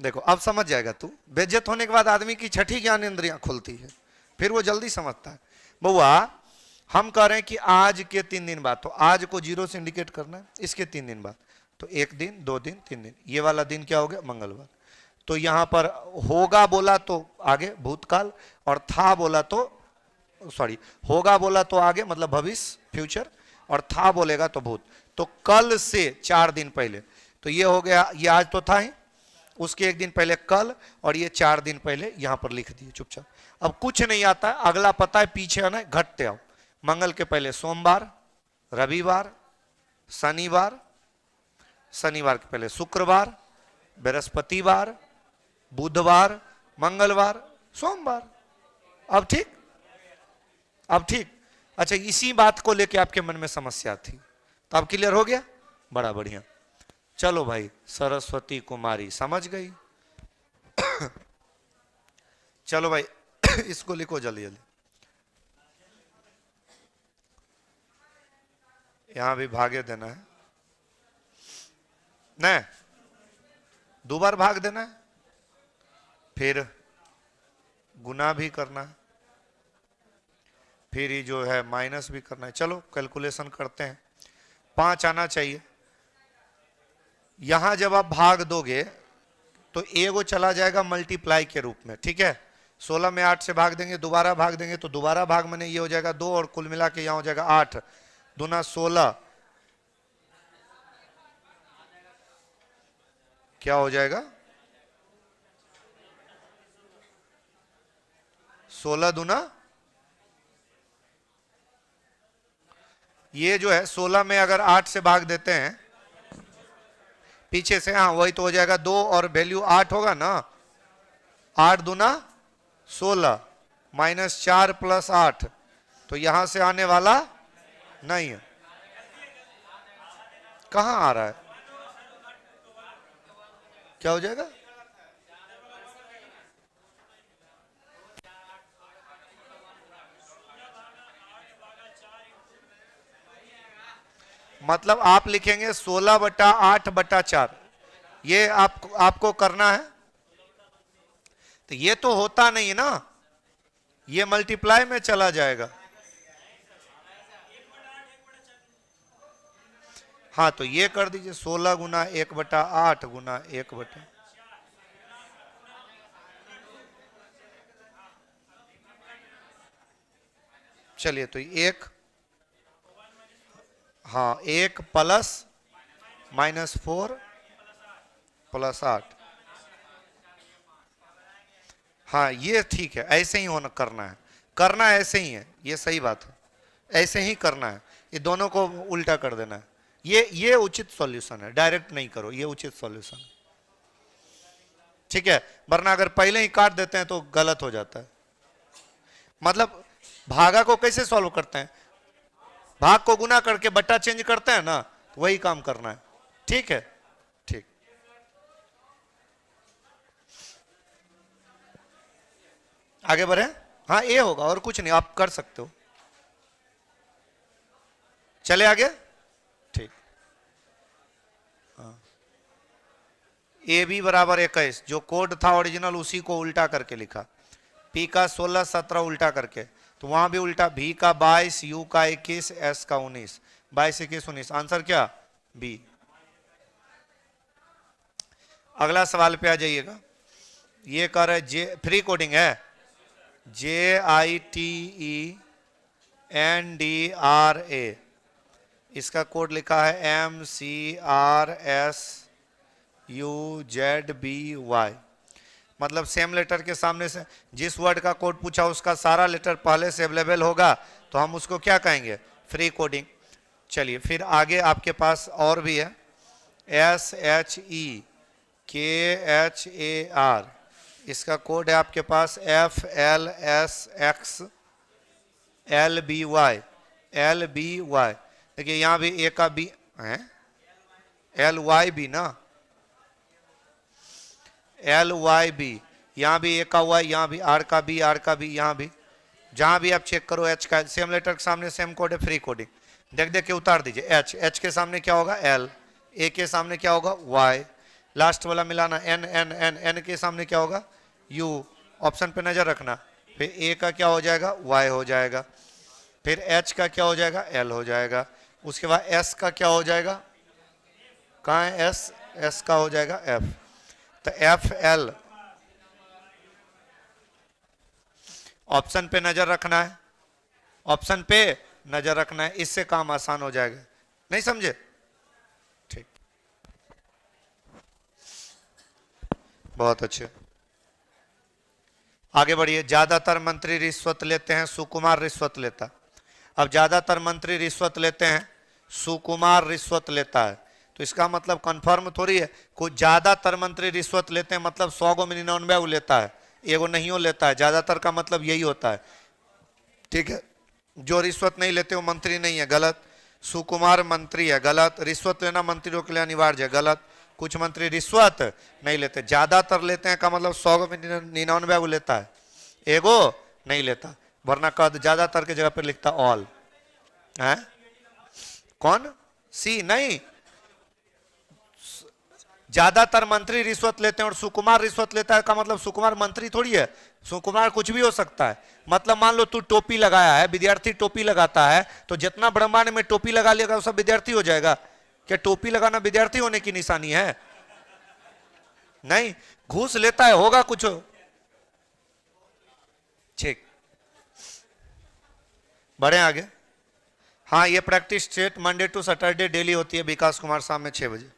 देखो अब समझ जाएगा तू। बेइज्जत होने के बाद आदमी की छठी ज्ञान इंद्रियां खुलती है, फिर वो जल्दी समझता है। बउआ, हम कह रहे हैं कि आज के 3 दिन बाद, तो आज को 0 से इंडिकेट करना है। इसके 3 दिन बाद, तो 1 दिन, 2 दिन, 3 दिन, ये वाला दिन क्या हो गया? मंगलवार। तो यहां पर होगा बोला तो आगे भूतकाल, और था बोला तो सॉरी, होगा बोला तो आगे मतलब भविष्य फ्यूचर, और था बोलेगा तो भूत। तो कल से 4 दिन पहले, तो ये हो गया, ये आज तो था ही, उसके 1 दिन पहले कल, और ये 4 दिन पहले यहां पर लिख दिए चुपचाप। अब कुछ नहीं आता है, अगला पता है, पीछे आना है, घटते आओ। मंगल के पहले सोमवार, रविवार, शनिवार, शनिवार के पहले शुक्रवार, बृहस्पतिवार, बुधवार, मंगलवार, सोमवार। अब ठीक? अब ठीक? अच्छा, इसी बात को लेके आपके मन में समस्या थी, तो अब क्लियर हो गया? बड़ा बढ़िया। चलो भाई, सरस्वती कुमारी समझ गई। चलो भाई, इसको लिखो जल्दी जल्दी। यहां भी भागे देना है, नहीं 2 बार भाग देना है, फिर गुना भी करना है, फिर ही जो है माइनस भी करना है। चलो कैलकुलेशन करते हैं। 5 आना चाहिए। यहां जब आप भाग दोगे तो एगो चला जाएगा मल्टीप्लाई के रूप में, ठीक है? 16 में 8 से भाग देंगे, दोबारा भाग देंगे, तो दोबारा भाग मैंने ये हो जाएगा 2, और कुल मिला के यहां हो जाएगा 8 दूना 16, क्या हो जाएगा? 16 दूना, ये जो है 16 में अगर 8 से भाग देते हैं पीछे से, हाँ वही तो हो जाएगा 2, और वैल्यू 8 होगा ना। 8 दूना 16 माइनस 4 प्लस 8, तो यहां से आने वाला नहीं है। कहां आ रहा है? क्या हो जाएगा? मतलब आप लिखेंगे 16/8/4, ये आपको करना है। तो ये तो होता नहीं है ना, ये मल्टीप्लाई में चला जाएगा। हाँ तो ये कर दीजिए, 16 गुना 1/8 गुना 1/, चलिए तो 1, हाँ 1 प्लस -4 प्लस 8, हाँ ये ठीक है, ऐसे ही होना करना है, करना ऐसे ही है, ये सही बात है, ऐसे ही करना है। ये दोनों को उल्टा कर देना है, ये उचित सॉल्यूशन है, डायरेक्ट नहीं करो, ये उचित सॉल्यूशन है, ठीक है? वरना अगर पहले ही काट देते हैं तो गलत हो जाता है। मतलब भागा को कैसे सॉल्व करते हैं? भाग को गुना करके बट्टा चेंज करते हैं ना, तो वही काम करना है, ठीक है? ठीक, आगे बढ़े। हाँ ए होगा और कुछ नहीं, आप कर सकते हो। चले आगे, ठीक। हाँ, ए बी बराबर 21, जो कोड था ओरिजिनल उसी को उल्टा करके लिखा। P का 16 17 उल्टा करके, तो वहां भी उल्टा, V का 22, U का 21, S का 19, 22 21 19, आंसर क्या B। अगला सवाल पे आ जाइएगा, ये कर रहा है जे, फ्री कोडिंग है, JITENDRA, इसका कोड लिखा है MCRSUZBY, मतलब सेम लेटर के सामने से जिस वर्ड का कोड पूछा उसका सारा लेटर पहले से अवेलेबल होगा तो हम उसको क्या कहेंगे, फ्री कोडिंग। चलिए फिर आगे आपके पास और भी है, SHEKHAR, इसका कोड है आपके पास FLSXLBY, देखिए यहां भी ए का बी है, LYB ना, LYB, यहां भी ए का वाई, यहां भी आर का बी, यहां भी, जहां भी आप चेक करो एच का सेम लेटर के सामने सेम कोड है, फ्री कोडिंग। देख देख के उतार दीजिए, एच के सामने क्या होगा एल, ए के सामने क्या होगा वाई, लास्ट वाला मिलाना एन के सामने क्या होगा यू, ऑप्शन पे नजर रखना, फिर ए का क्या हो जाएगा वाई हो जाएगा, फिर एच का क्या हो जाएगा एल हो जाएगा, उसके बाद एस का क्या हो जाएगा, कहाँ है एस का हो जाएगा एफ, तो एफ एल, ऑप्शन पे नजर रखना है, ऑप्शन पे नजर रखना है, इससे काम आसान हो जाएगा, नहीं समझे, ठीक, बहुत अच्छे, आगे बढ़िए। ज्यादातर मंत्री रिश्वत लेते हैं, सुकुमार रिश्वत लेता, अब ज्यादातर मंत्री रिश्वत लेते हैं, सुकुमार रिश्वत लेता है, तो इसका मतलब कंफर्म थोड़ी है, कुछ ज्यादातर मंत्री रिश्वत लेते हैं मतलब 100 गो में 99 लेता है, एगो नहीं हो लेता है, ज्यादातर का मतलब यही होता है, ठीक है। जो रिश्वत नहीं लेते वो मंत्री नहीं है, गलत, सुकुमार मंत्री है, गलत, रिश्वत लेना मंत्रियों के लिए अनिवार्य है, गलत, कुछ मंत्री रिश्वत नहीं लेते, ज्यादातर लेते हैं का मतलब 100 गो में 99 लेता है, एगो नहीं लेता, वरना कद ज्यादातर के जगह पर लिखता ऑल है, कौन सी नहीं, ज्यादातर मंत्री रिश्वत लेते हैं और सुकुमार रिश्वत लेता है का मतलब सुकुमार मंत्री थोड़ी है, सुकुमार कुछ भी हो सकता है, मतलब मान लो तू टोपी लगाया है, विद्यार्थी टोपी लगाता है तो जितना ब्रह्मांड में टोपी लगा लेगा वो सब विद्यार्थी हो जाएगा, क्या टोपी लगाना विद्यार्थी होने की निशानी है, नहीं, घूस लेता है होगा कुछ, ठीक, बढ़े आगे। हाँ ये practice state Monday to Saturday daily होती है, विकास कुमार शाम में 6 बजे।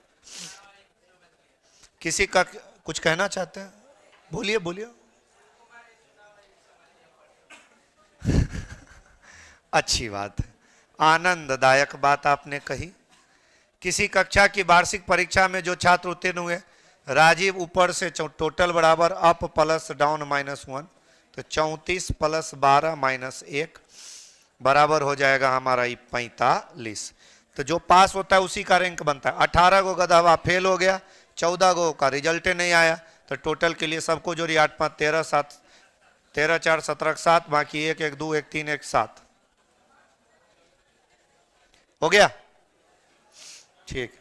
किसी का कुछ कहना चाहते हैं, बोलिए बोलिए। अच्छी बात है, आनंददायक बात आपने कही। किसी कक्षा की वार्षिक परीक्षा में जो छात्र उत्तीर्ण हुए, राजीव ऊपर से टोटल बराबर अप प्लस डाउन -1, तो 34 + 12 -1 बराबर हो जाएगा हमारा 45, तो जो पास होता है उसी का रैंक बनता है। 18 गो गधवा फेल हो गया, 14 गो का रिजल्ट नहीं आया, तो टोटल के लिए सबको जोड़ी 8 5 13 7 13 4 17 7, बाकी 1 1 2 1 3 1 7 हो गया, ठीक।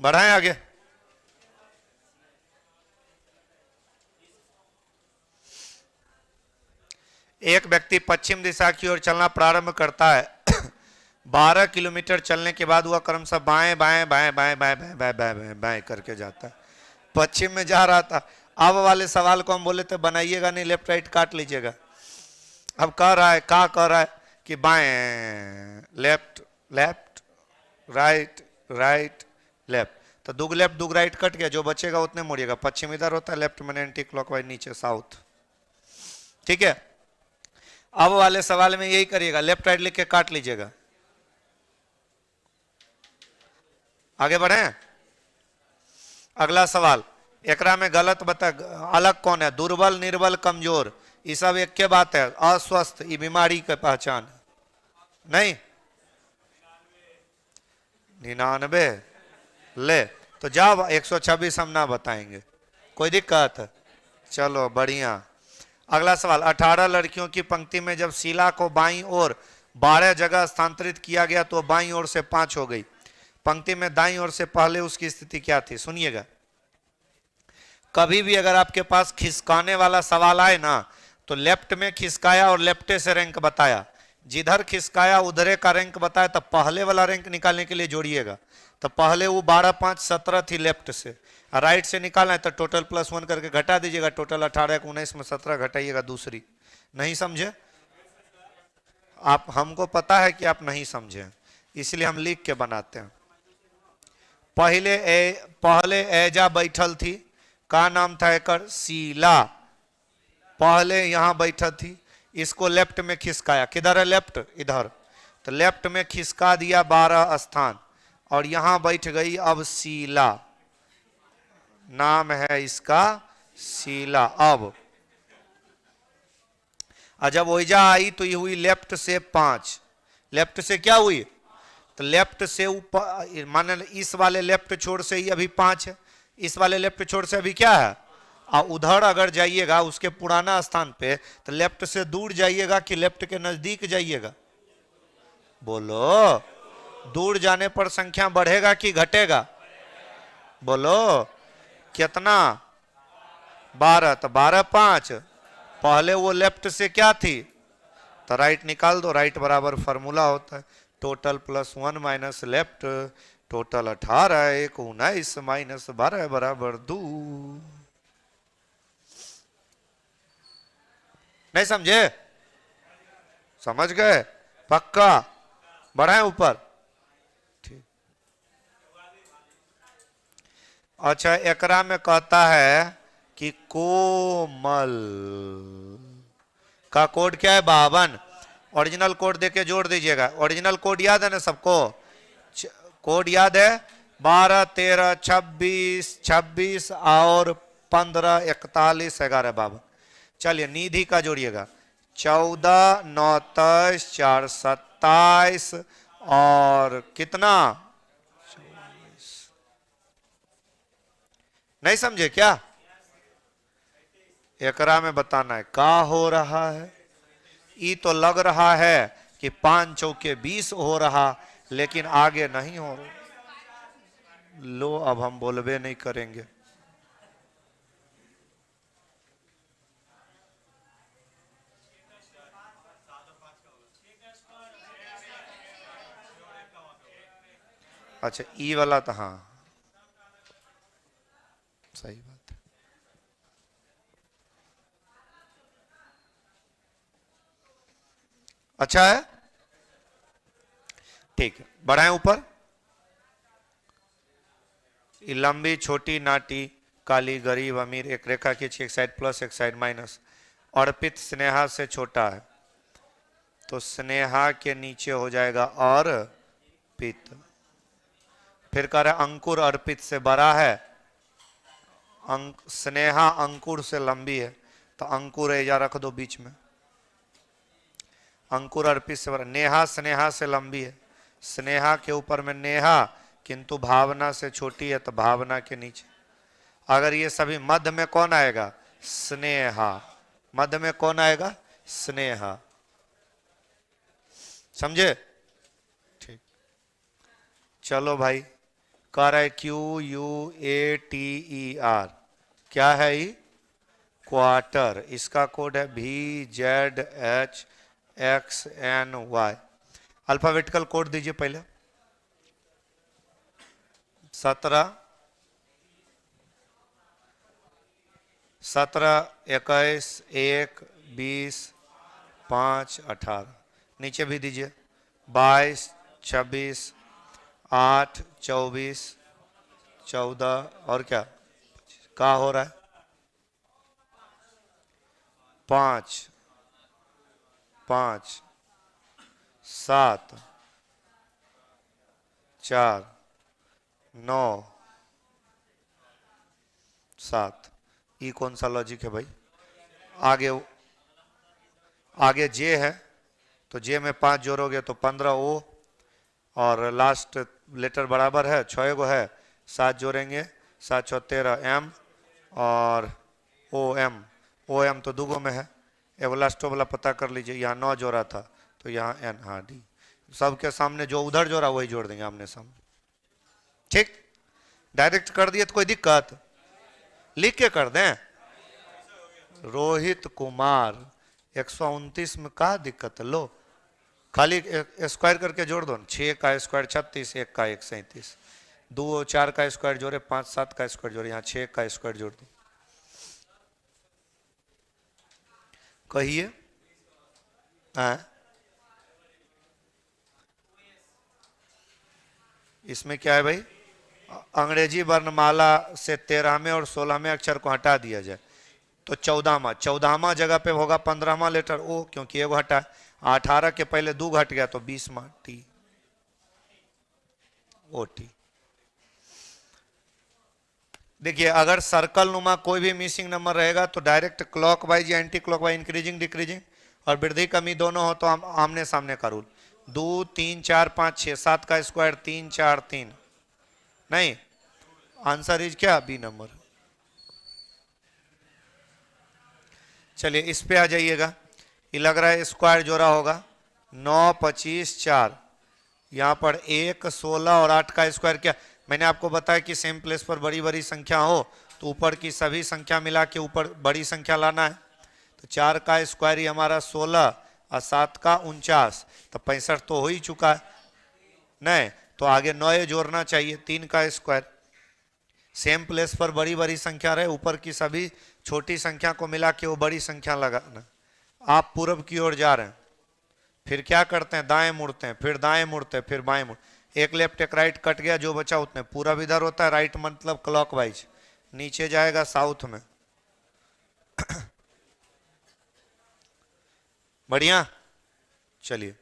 बढ़ाएं आगे, एक व्यक्ति पश्चिम दिशा की ओर चलना प्रारंभ करता है, 12 किलोमीटर चलने के बाद वह क्रमशः बाएं बाएं बाएं बाएं बाएं बाएं बाएं बाएं बाएं बाएं करके जाता है, पश्चिम में जा रहा था। अब वाले सवाल को हम बोले थे बनाइएगा नहीं, लेफ्ट राइट काट लीजिएगा, अब कह रहा है कह रहा है कि बाएं left left right right left, तो दुग लेफ्ट दुग राइट कट गया, जो बचेगा उतने मुड़िएगा, पश्चिम इधर होता है, लेफ्ट में एंटी क्लॉकवाइज नीचे साउथ, ठीक है। अब वाले सवाल में यही करिएगा, लेफ्ट राइट लिख के काट लीजिएगा। आगे बढ़े, अगला सवाल, एकरा में गलत बता, अलग कौन है, दुर्बल निर्बल कमजोर, ये सब एक के बात है, अस्वस्थ ये बीमारी की पहचान नहीं, 99 ले, तो जाओ 126 हम ना बताएंगे, कोई दिक्कत, चलो बढ़िया। अगला सवाल, 18 लड़कियों की पंक्ति में जब शीला को बाईं ओर 12 जगह स्थानांतरित किया गया तो बाईं ओर से 5 हो गई, पंक्ति में दाईं ओर से पहले उसकी स्थिति क्या थी, सुनिएगा। कभी भी अगर आपके पास खिसकाने वाला सवाल आए ना, तो लेफ्ट में खिसकाया और लेफ्टे से रैंक बताया, जिधर खिसकाया उधरे का रैंक बताया, तब पहले वाला रैंक निकालने के लिए जोड़िएगा। तो पहले वो 12 5 17 थी लेफ्ट से, और राइट से निकालना है तो टोटल +1 करके घटा दीजिएगा, टोटल 18 को 19 में 17 घटाइएगा दूसरी। नहीं समझे आप? हमको पता है कि आप नहीं समझे, इसलिए हम लिख के बनाते हैं। पहले एजा बैठल थी, का नाम था एकर, शीला। पहले यहां बैठल थी, इसको लेफ्ट में खिसकाया, किधर है लेफ्ट, इधर, तो लेफ्ट में खिसका दिया 12 स्थान, और यहां बैठ गई अब शीला, नाम है इसका शीला। अब जब ओइजा आई तो ये हुई लेफ्ट से 5, लेफ्ट से क्या हुई, तो लेफ्ट से ऊपर, माने इस वाले लेफ्ट छोर से ही अभी 5 है, इस वाले लेफ्ट छोर से अभी क्या है, और उधर अगर जाइएगा उसके पुराना स्थान पे, तो लेफ्ट से दूर जाइएगा कि लेफ्ट के नजदीक जाइएगा, बोलो। दूर जाने पर संख्या बढ़ेगा कि घटेगा, बोलो। कितना, 12, तो 12 5, पहले वो लेफ्ट से क्या थी, तो राइट निकाल दो, राइट बराबर फॉर्मूला होता है total +1 minus left, total 18, 1 19 minus 12 बराबर 2। नहीं समझे? समझ गए? पक्का? बढ़ाएं ऊपर, ठीक। अच्छा, एकरा में कहता है कि कोमल का कोड क्या है, 52। ओरिजिनल कोड देके जोड़ दीजिएगा। ओरिजिनल कोड याद है ना सबको? कोड याद है, 12 13 26 26 और 15 41 11 52। चलिए निधि का जोड़िएगा, 14 9 23 4 27 और कितना, 44। नहीं समझे क्या? एकरा में बताना है का हो रहा है। ई तो लग रहा है कि 5 चौके 20 हो रहा, लेकिन आगे नहीं हो रहा। लो, अब हम बोलबे नहीं करेंगे। अच्छा, ई वाला तो हाँ सही बात है। अच्छा है, ठीक है, बढ़ाएं ऊपर। लंबी छोटी नाटी काली गरीब अमीर, एक रेखा खींची, एक साइड प्लस एक साइड माइनस। अर्पित स्नेहा से छोटा है, तो स्नेहा के नीचे हो जाएगा अर्पित। फिर कह रहा है अंकुर अर्पित से बड़ा है, स्नेहा अंकुर से लंबी है, तो अंकुर एजा रख दो बीच में। अंकुर अर्पित से बड़ा, नेहा स्नेहा से लंबी है, स्नेहा के ऊपर में नेहा, किंतु भावना से छोटी है, तो भावना के नीचे। अगर ये सभी मध्य में कौन आएगा, स्नेहा, मध्य में कौन आएगा, स्नेहा। समझे? ठीक, चलो भाई। कह रहा है QUATER, क्या है ये, क्वार्टर। इसका कोड है VZHXNY। अल्फाबेटिकल कोड दीजिए पहले। 17 21 1 20 5 18। नीचे भी दीजिए 22 26 8 24 14 और क्या का हो रहा है, 5 5 7 4 9 7। ये कौन सा लॉजिक है भाई? आगे जे है, तो जे में 5 जोड़ोगे तो 15 ओ, और लास्ट लेटर बराबर है 6 गो है, 7 जोड़ेंगे, 7 6 13 एम, और ओ एम तो 2 गो में है, एगो लास्टो वाला पता कर लीजिए। यहाँ 9 जोड़ा था, तो यहाँ एन, हाँ डी। सबके सामने जो उधर जोड़ा वही जोड़ देंगे आमने सामने। ठीक, डायरेक्ट कर दिए तो कोई दिक्कत? लिख के कर दें। रोहित कुमार 129 में का दिक्कत है? लो खाली स्क्वायर करके जोड़ दो। 6 का स्क्वायर 36, 1 का 1 37, 2 और 4 का स्क्वायर जोड़े 5 7 का स्क्वायर जोड़े, यहाँ 6 का स्क्वायर जोड़ दो। कहिए। इसमें क्या है भाई? अंग्रेजी वर्णमाला से 13वें और 16वें अक्षर को हटा दिया जाए तो 14वां जगह पे होगा 15वां लेटर ओ, क्योंकि एगो हटा। 18 के पहले 2 घट गया तो 20वां टी, ओ टी। देखिए अगर सर्कल नुमा कोई भी मिसिंग नंबर रहेगा तो डायरेक्ट क्लॉकवाइज या एंटी क्लॉकवाइज, इंक्रीजिंग डिक्रीजिंग और वृद्धि कमी दोनों हो तो हम आमने सामने का रूल। 2 3 4 5 6 7 का स्क्वायर 3 4 3, नहीं, आंसर इज क्या? B number. चलिए इस पे आ जाइएगा। ये लग रहा है स्क्वायर जोड़ा होगा 9 25 4, यहाँ पर 1 16 और 8 का स्क्वायर क्या? मैंने आपको बताया कि सेम प्लेस पर बड़ी बड़ी संख्या हो तो ऊपर की सभी संख्या मिला के ऊपर बड़ी संख्या लाना है। तो 4 का स्क्वायर ही हमारा 16 और 7 का 49, तो 65 तो हो ही चुका है, नहीं तो आगे 9 जोड़ना चाहिए। 3 का स्क्वायर, सेम प्लेस पर बड़ी बड़ी संख्या रहे, ऊपर की सभी छोटी संख्या को मिला के वो बड़ी संख्या लगाना। आप पूर्व की ओर जा रहे हैं, फिर क्या करते हैं? दाएं मुड़ते हैं, फिर दाएं मुड़ते हैं, फिर बाएं मुड़, एक लेफ्ट एक राइट कट गया, जो बचा उतने। पूरब इधर होता है, राइट मतलब क्लॉकवाइज, नीचे जाएगा साउथ में। बढ़िया। चलिए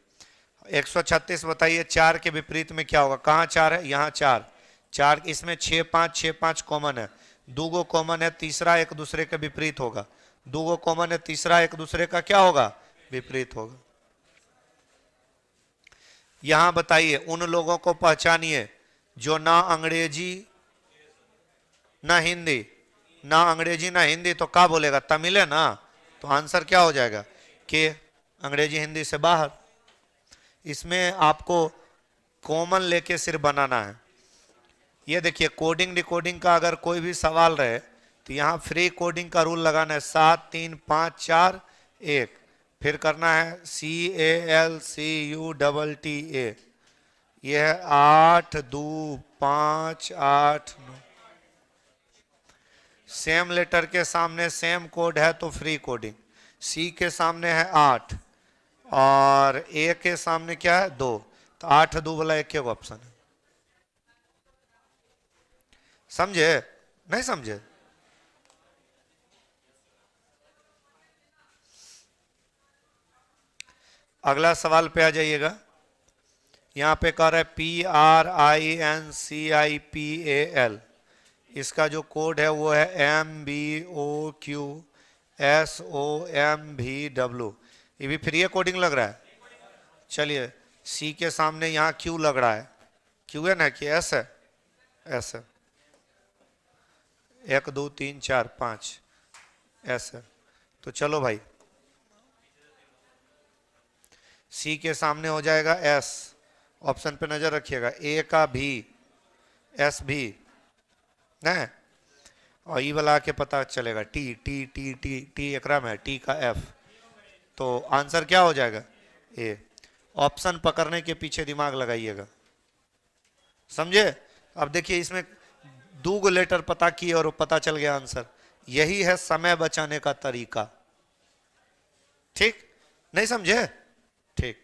136 बताइए 4 के विपरीत में क्या होगा? कहाँ 4 है? यहाँ 4, 4 इसमें 6 5 6 5 कॉमन है, 2 गो कॉमन है, तीसरा एक दूसरे के विपरीत होगा। 2 गो कॉमन है, तीसरा एक दूसरे का क्या होगा? विपरीत होगा। यहां बताइए उन लोगों को पहचानिए जो ना अंग्रेजी ना हिंदी, ना अंग्रेजी ना हिंदी, तो क्या बोलेगा? तमिल है ना, तो आंसर क्या हो जाएगा? के, अंग्रेजी हिंदी से बाहर। इसमें आपको कॉमन लेके सिर्फ बनाना है। ये देखिए कोडिंग डिकोडिंग का अगर कोई भी सवाल रहे तो यहाँ फ्री कोडिंग का रूल लगाना है 7 3 5 4 1, फिर करना है CALCUTTA, यह है 8 2 5 8 9। सेम लेटर के सामने सेम कोड है तो फ्री कोडिंग। सी के सामने है 8 और ए के सामने क्या है? 2, तो 8 2 वाला एक ऑप्शन है। समझे? नहीं समझे? अगला सवाल पे आ जाइएगा। यहां पे कह रहा है PRINCIPAL, इसका जो कोड है वो है MBOQSOMVW। ये भी फ्री कोडिंग लग रहा है। चलिए सी के सामने यहाँ क्यू लग रहा है, क्यू है ना कि एस है? एस है। 1 2 3 4 5 एस है। तो चलो भाई सी के सामने हो जाएगा एस, ऑप्शन पे नजर रखिएगा। ए का भी एस भी नहीं, और ई वाला के पता चलेगा T T T T T एकरा में है, टी का एफ, तो आंसर क्या हो जाएगा? ए। ऑप्शन पकड़ने के पीछे दिमाग लगाइएगा, समझे? अब देखिए इसमें 2 लेटर पता किए और पता चल गया आंसर। यही है समय बचाने का तरीका। ठीक, नहीं समझे? ठीक,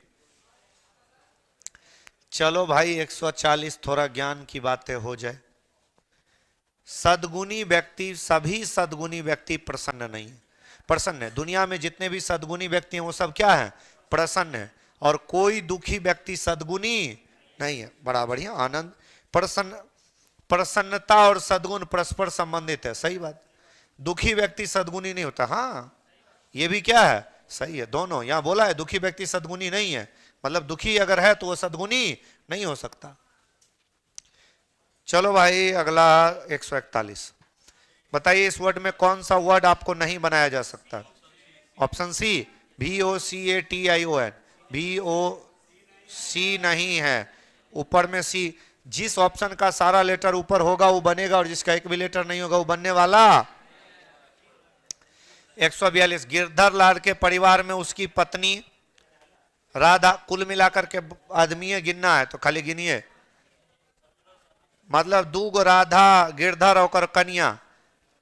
चलो भाई 140 थोड़ा ज्ञान की बातें हो जाए। सद्गुणी व्यक्ति, सभी सद्गुणी व्यक्ति प्रसन्न नहीं है, प्रसन्न है। दुनिया में जितने भी सद्गुणी व्यक्ति हैं वो सब क्या है? प्रसन्न है। और कोई दुखी व्यक्ति सद्गुणी नहीं है। बड़ा बढ़िया, आनंद। प्रसन्न, प्रसन्नता और सद्गुण परस्पर संबंधित है, सही बात। दुखी व्यक्ति सद्गुणी नहीं होता। हाँ ये भी क्या है? सही है, दोनों। यहां बोला है दुखी व्यक्ति सद्गुणी नहीं है, मतलब दुखी अगर है तो वो सद्गुणी नहीं हो सकता। चलो भाई अगला 141 बताइए, इस वर्ड में कौन सा वर्ड आपको नहीं बनाया जा सकता? ऑप्शन सी VOCATION, VOC नहीं है, ऊपर में सी। जिस ऑप्शन का सारा लेटर ऊपर होगा वो बनेगा और जिसका एक भी लेटर नहीं होगा वो बनने वाला। 142 गिरधर लाल के परिवार में उसकी पत्नी राधा, कुल मिलाकर के आदमी गिनना है तो खाली गिनिए, मतलब 2 गो राधा गिरधर और कन्या,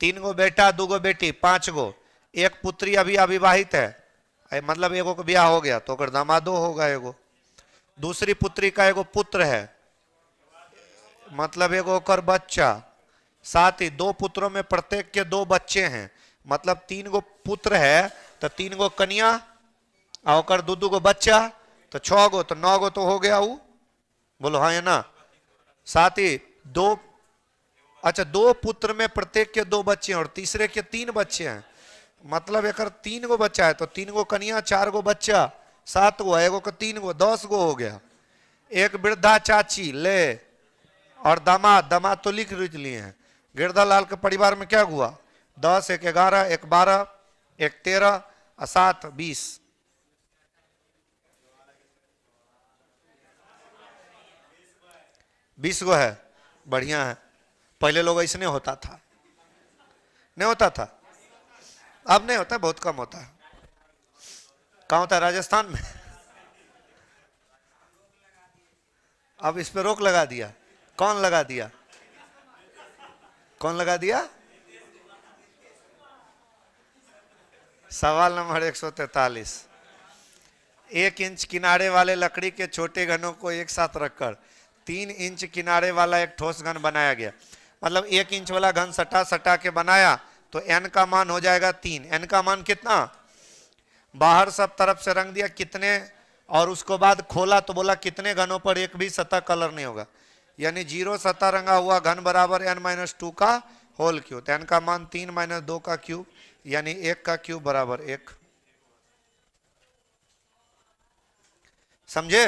3 गो बेटा 2 गो बेटी 5 गो, एक पुत्री अभी अविवाहित है, मतलब एगो का ब्याह हो गया तो अगर दामादो होगा एगो, दूसरी पुत्री का एगो पुत्र है मतलब एगो कर बच्चा, साथ ही 2 पुत्रों में प्रत्येक के 2 बच्चे हैं, मतलब 3 गो पुत्र है तो 3 गो कन्या और 2 गो बच्चा तो 6 गो, तो 9 गो तो हो गया वो, बोलो हाँ है ना। साथ ही 2, अच्छा 2 पुत्र में प्रत्येक के 2 बच्चे हैं और तीसरे के 3 बच्चे हैं, मतलब एक 3 गो बच्चा है तो 3 गो कन्या 4 गो बच्चा 7 गो, एगो का 3 गो 10 गो हो गया। एक वृद्धा चाची ले और दामाद तो लिख लिए हैं। गिरधर लाल के परिवार में क्या हुआ, 10 एक 11 एक 12 एक 13 और 7 20, 20 गो है, बढ़िया है। पहले लोग ऐसे नहीं होता था, नहीं होता था, अब नहीं होता, बहुत कम होता है। कहाँ होता है, राजस्थान में। अब इस पे रोक लगा दिया, कौन लगा दिया, कौन लगा दिया? सवाल नंबर 143, 1 इंच किनारे वाले लकड़ी के छोटे घनों को एक साथ रखकर 3 इंच किनारे वाला एक ठोस घन बनाया गया, मतलब 1 इंच वाला घन सटा सटा के बनाया तो n का मान हो जाएगा 3, n का मान कितना, बाहर सब तरफ से रंग दिया कितने, और उसको बाद खोला तो बोला कितने घनों पर एक भी सतह कलर नहीं होगा, यानी 0 सतह रंगा हुआ घन बराबर n-2 का होल क्यूब, तो n का मान 3 - 2 का क्यूब यानी 1 का क्यूब बराबर 1। समझे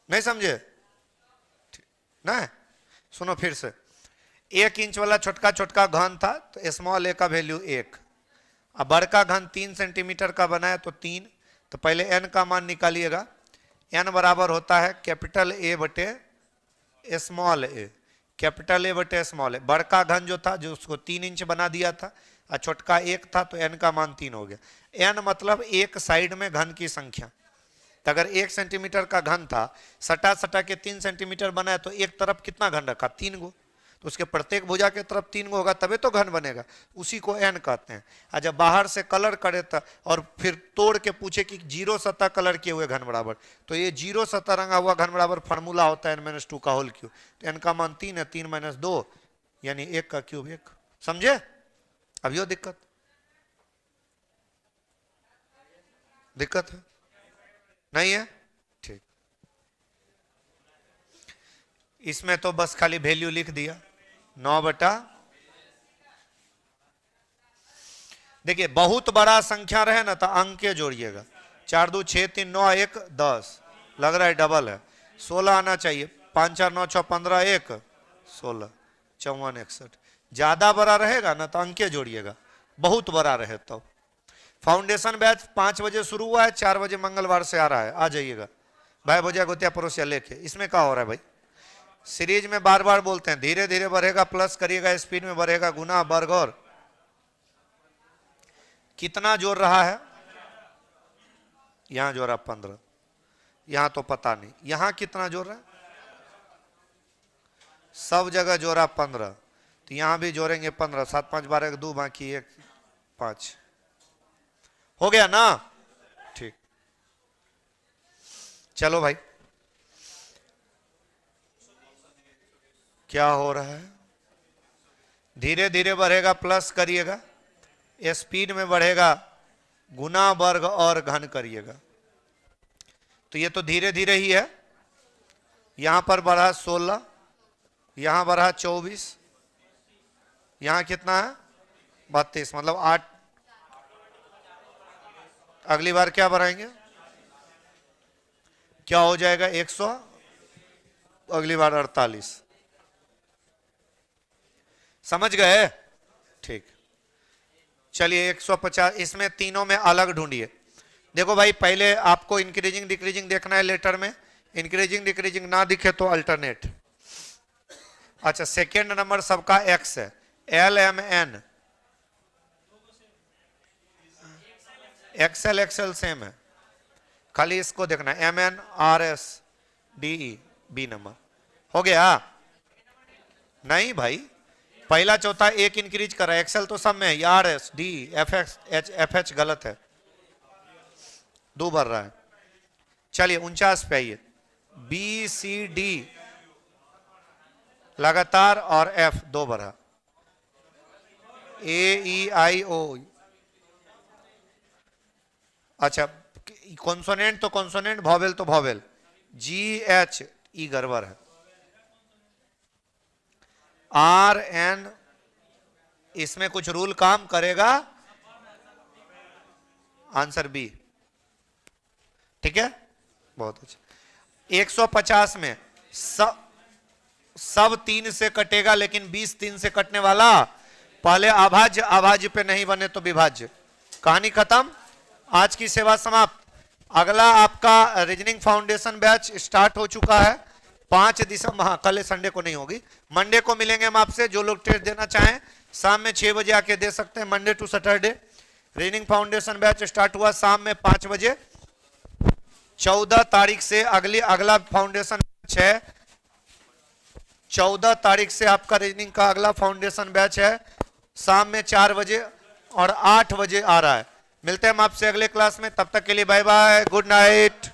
नहीं समझे? नहीं, सुनो फिर से, 1 इंच वाला छोटका छोटका घन था तो स्मॉल ए का वैल्यू 1, अब बड़का घन 3 सेंटीमीटर का बनाया तो 3, तो पहले n का मान निकालिएगा, n बराबर होता है कैपिटल ए बटे स्मॉल ए, कैपिटल ए बटे स्मॉल ए। बड़का घन जो था जो उसको 3 इंच बना दिया था और छोटका 1 था तो n का मान 3 हो गया। n मतलब एक साइड में घन की संख्या, तो अगर 1 सेंटीमीटर का घन था सटा सटा के 3 सेंटीमीटर बनाया तो एक तरफ कितना घन रखा, 3 गो, तो उसके प्रत्येक भुजा के तरफ 3 गो होगा तभी तो घन बनेगा, उसी को n कहते हैं। और जब बाहर से कलर करे तो और फिर तोड़ के पूछे कि 0 सतह कलर किए हुए घन बराबर, तो ये 0 सतह रंगा हुआ घन बराबर फार्मूला होता है n-2 का होल क्यूब, तो n का मान 3 है, 3 - 2 यानी 1 का क्यूब 1। समझे? अब यो दिक्कत है नहीं है? ठीक, इसमें तो बस खाली वैल्यू लिख दिया 9 बटा, देखिए बहुत बड़ा संख्या रहे ना तो अंक के जोड़िएगा, 4 2 6 3 9 1 10, लग रहा है डबल है, 16 आना चाहिए, 5 4 9 6 15 1 16 54 61, ज्यादा बड़ा रहेगा ना तो अंक के जोड़िएगा, बहुत बड़ा रहे तो। फाउंडेशन बैच 5 बजे शुरू हुआ है, 4 बजे मंगलवार से आ रहा है, आ जाइएगा भाई भोजिया गोतिया पड़ोसिया लेके। इसमें क्या हो रहा है भाई, सीरीज में बार बार बोलते हैं धीरे धीरे बढ़ेगा, प्लस करिएगा स्पीड में बढ़ेगा, गुना वर्ग, और कितना जोड़ रहा है, यहां जोड़ा 15, यहां तो पता नहीं, यहां कितना जोड़ रहा है, सब जगह जोड़ा 15, तो यहां भी जोड़ेंगे 15, 7 5 12 2 बाकी 1 5, हो गया ना? ठीक, चलो भाई क्या हो रहा है, धीरे धीरे बढ़ेगा, प्लस करिएगा, स्पीड में बढ़ेगा, गुना वर्ग और घन करिएगा, तो ये तो धीरे धीरे ही है, यहां पर बढ़ा 16, यहां बढ़ा 24, यहां कितना है 32, मतलब 8, अगली बार क्या बढ़ाएंगे, क्या हो जाएगा 100, अगली बार 48, समझ गए? ठीक, चलिए 150, इसमें तीनों में अलग ढूंढिए। देखो भाई पहले आपको इंक्रीजिंग डिक्रीजिंग देखना है लेटर में, इंक्रीजिंग डिक्रीजिंग ना दिखे तो अल्टरनेट, अच्छा, सेकेंड नंबर सबका एक्स है, L M N, XL XL same है, खाली इसको देखना, M N R S D E, B number हो गया। नहीं भाई, पहला चौथा एक इंक्रीज कर रहा है, एक्सएल तो सब में है, are S D F x H, F H गलत है, दो बढ़ रहा है। चलिए 49 पे आइए, बी सी डी लगातार और एफ दो बढ़ा, ए ई आई ओ, अच्छा कॉन्सोनेंट तो कॉन्सोनेंट, वॉवेल तो वॉवेल, जी एच ई गड़बड़ है, आर एन, इसमें कुछ रूल काम करेगा, आंसर बी, ठीक है, बहुत अच्छा। 150 में सब 3 से कटेगा, लेकिन 20 3 से कटने वाला, पहले अभाज्य, अभाज्य पे नहीं बने तो विभाज्य, कहानी खत्म, आज की सेवा समाप्त। अगला आपका रीजनिंग फाउंडेशन बैच स्टार्ट हो चुका है 5 दिसंबर, हाँ कल संडे को नहीं होगी, मंडे को मिलेंगे हम आपसे। जो लोग टेस्ट देना चाहें शाम में 6 बजे आके दे सकते हैं, Monday to Saturday. Reasoning foundation batch start हुआ शाम में 5 बजे। 14 तारीख से अगला फाउंडेशन बैच है, 14 तारीख से आपका रीजनिंग का अगला फाउंडेशन बैच है, शाम में 4 बजे और 8 बजे आ रहा है। मिलते हैं हम आपसे अगले क्लास में, तब तक के लिए बाय बाय, गुड नाइट।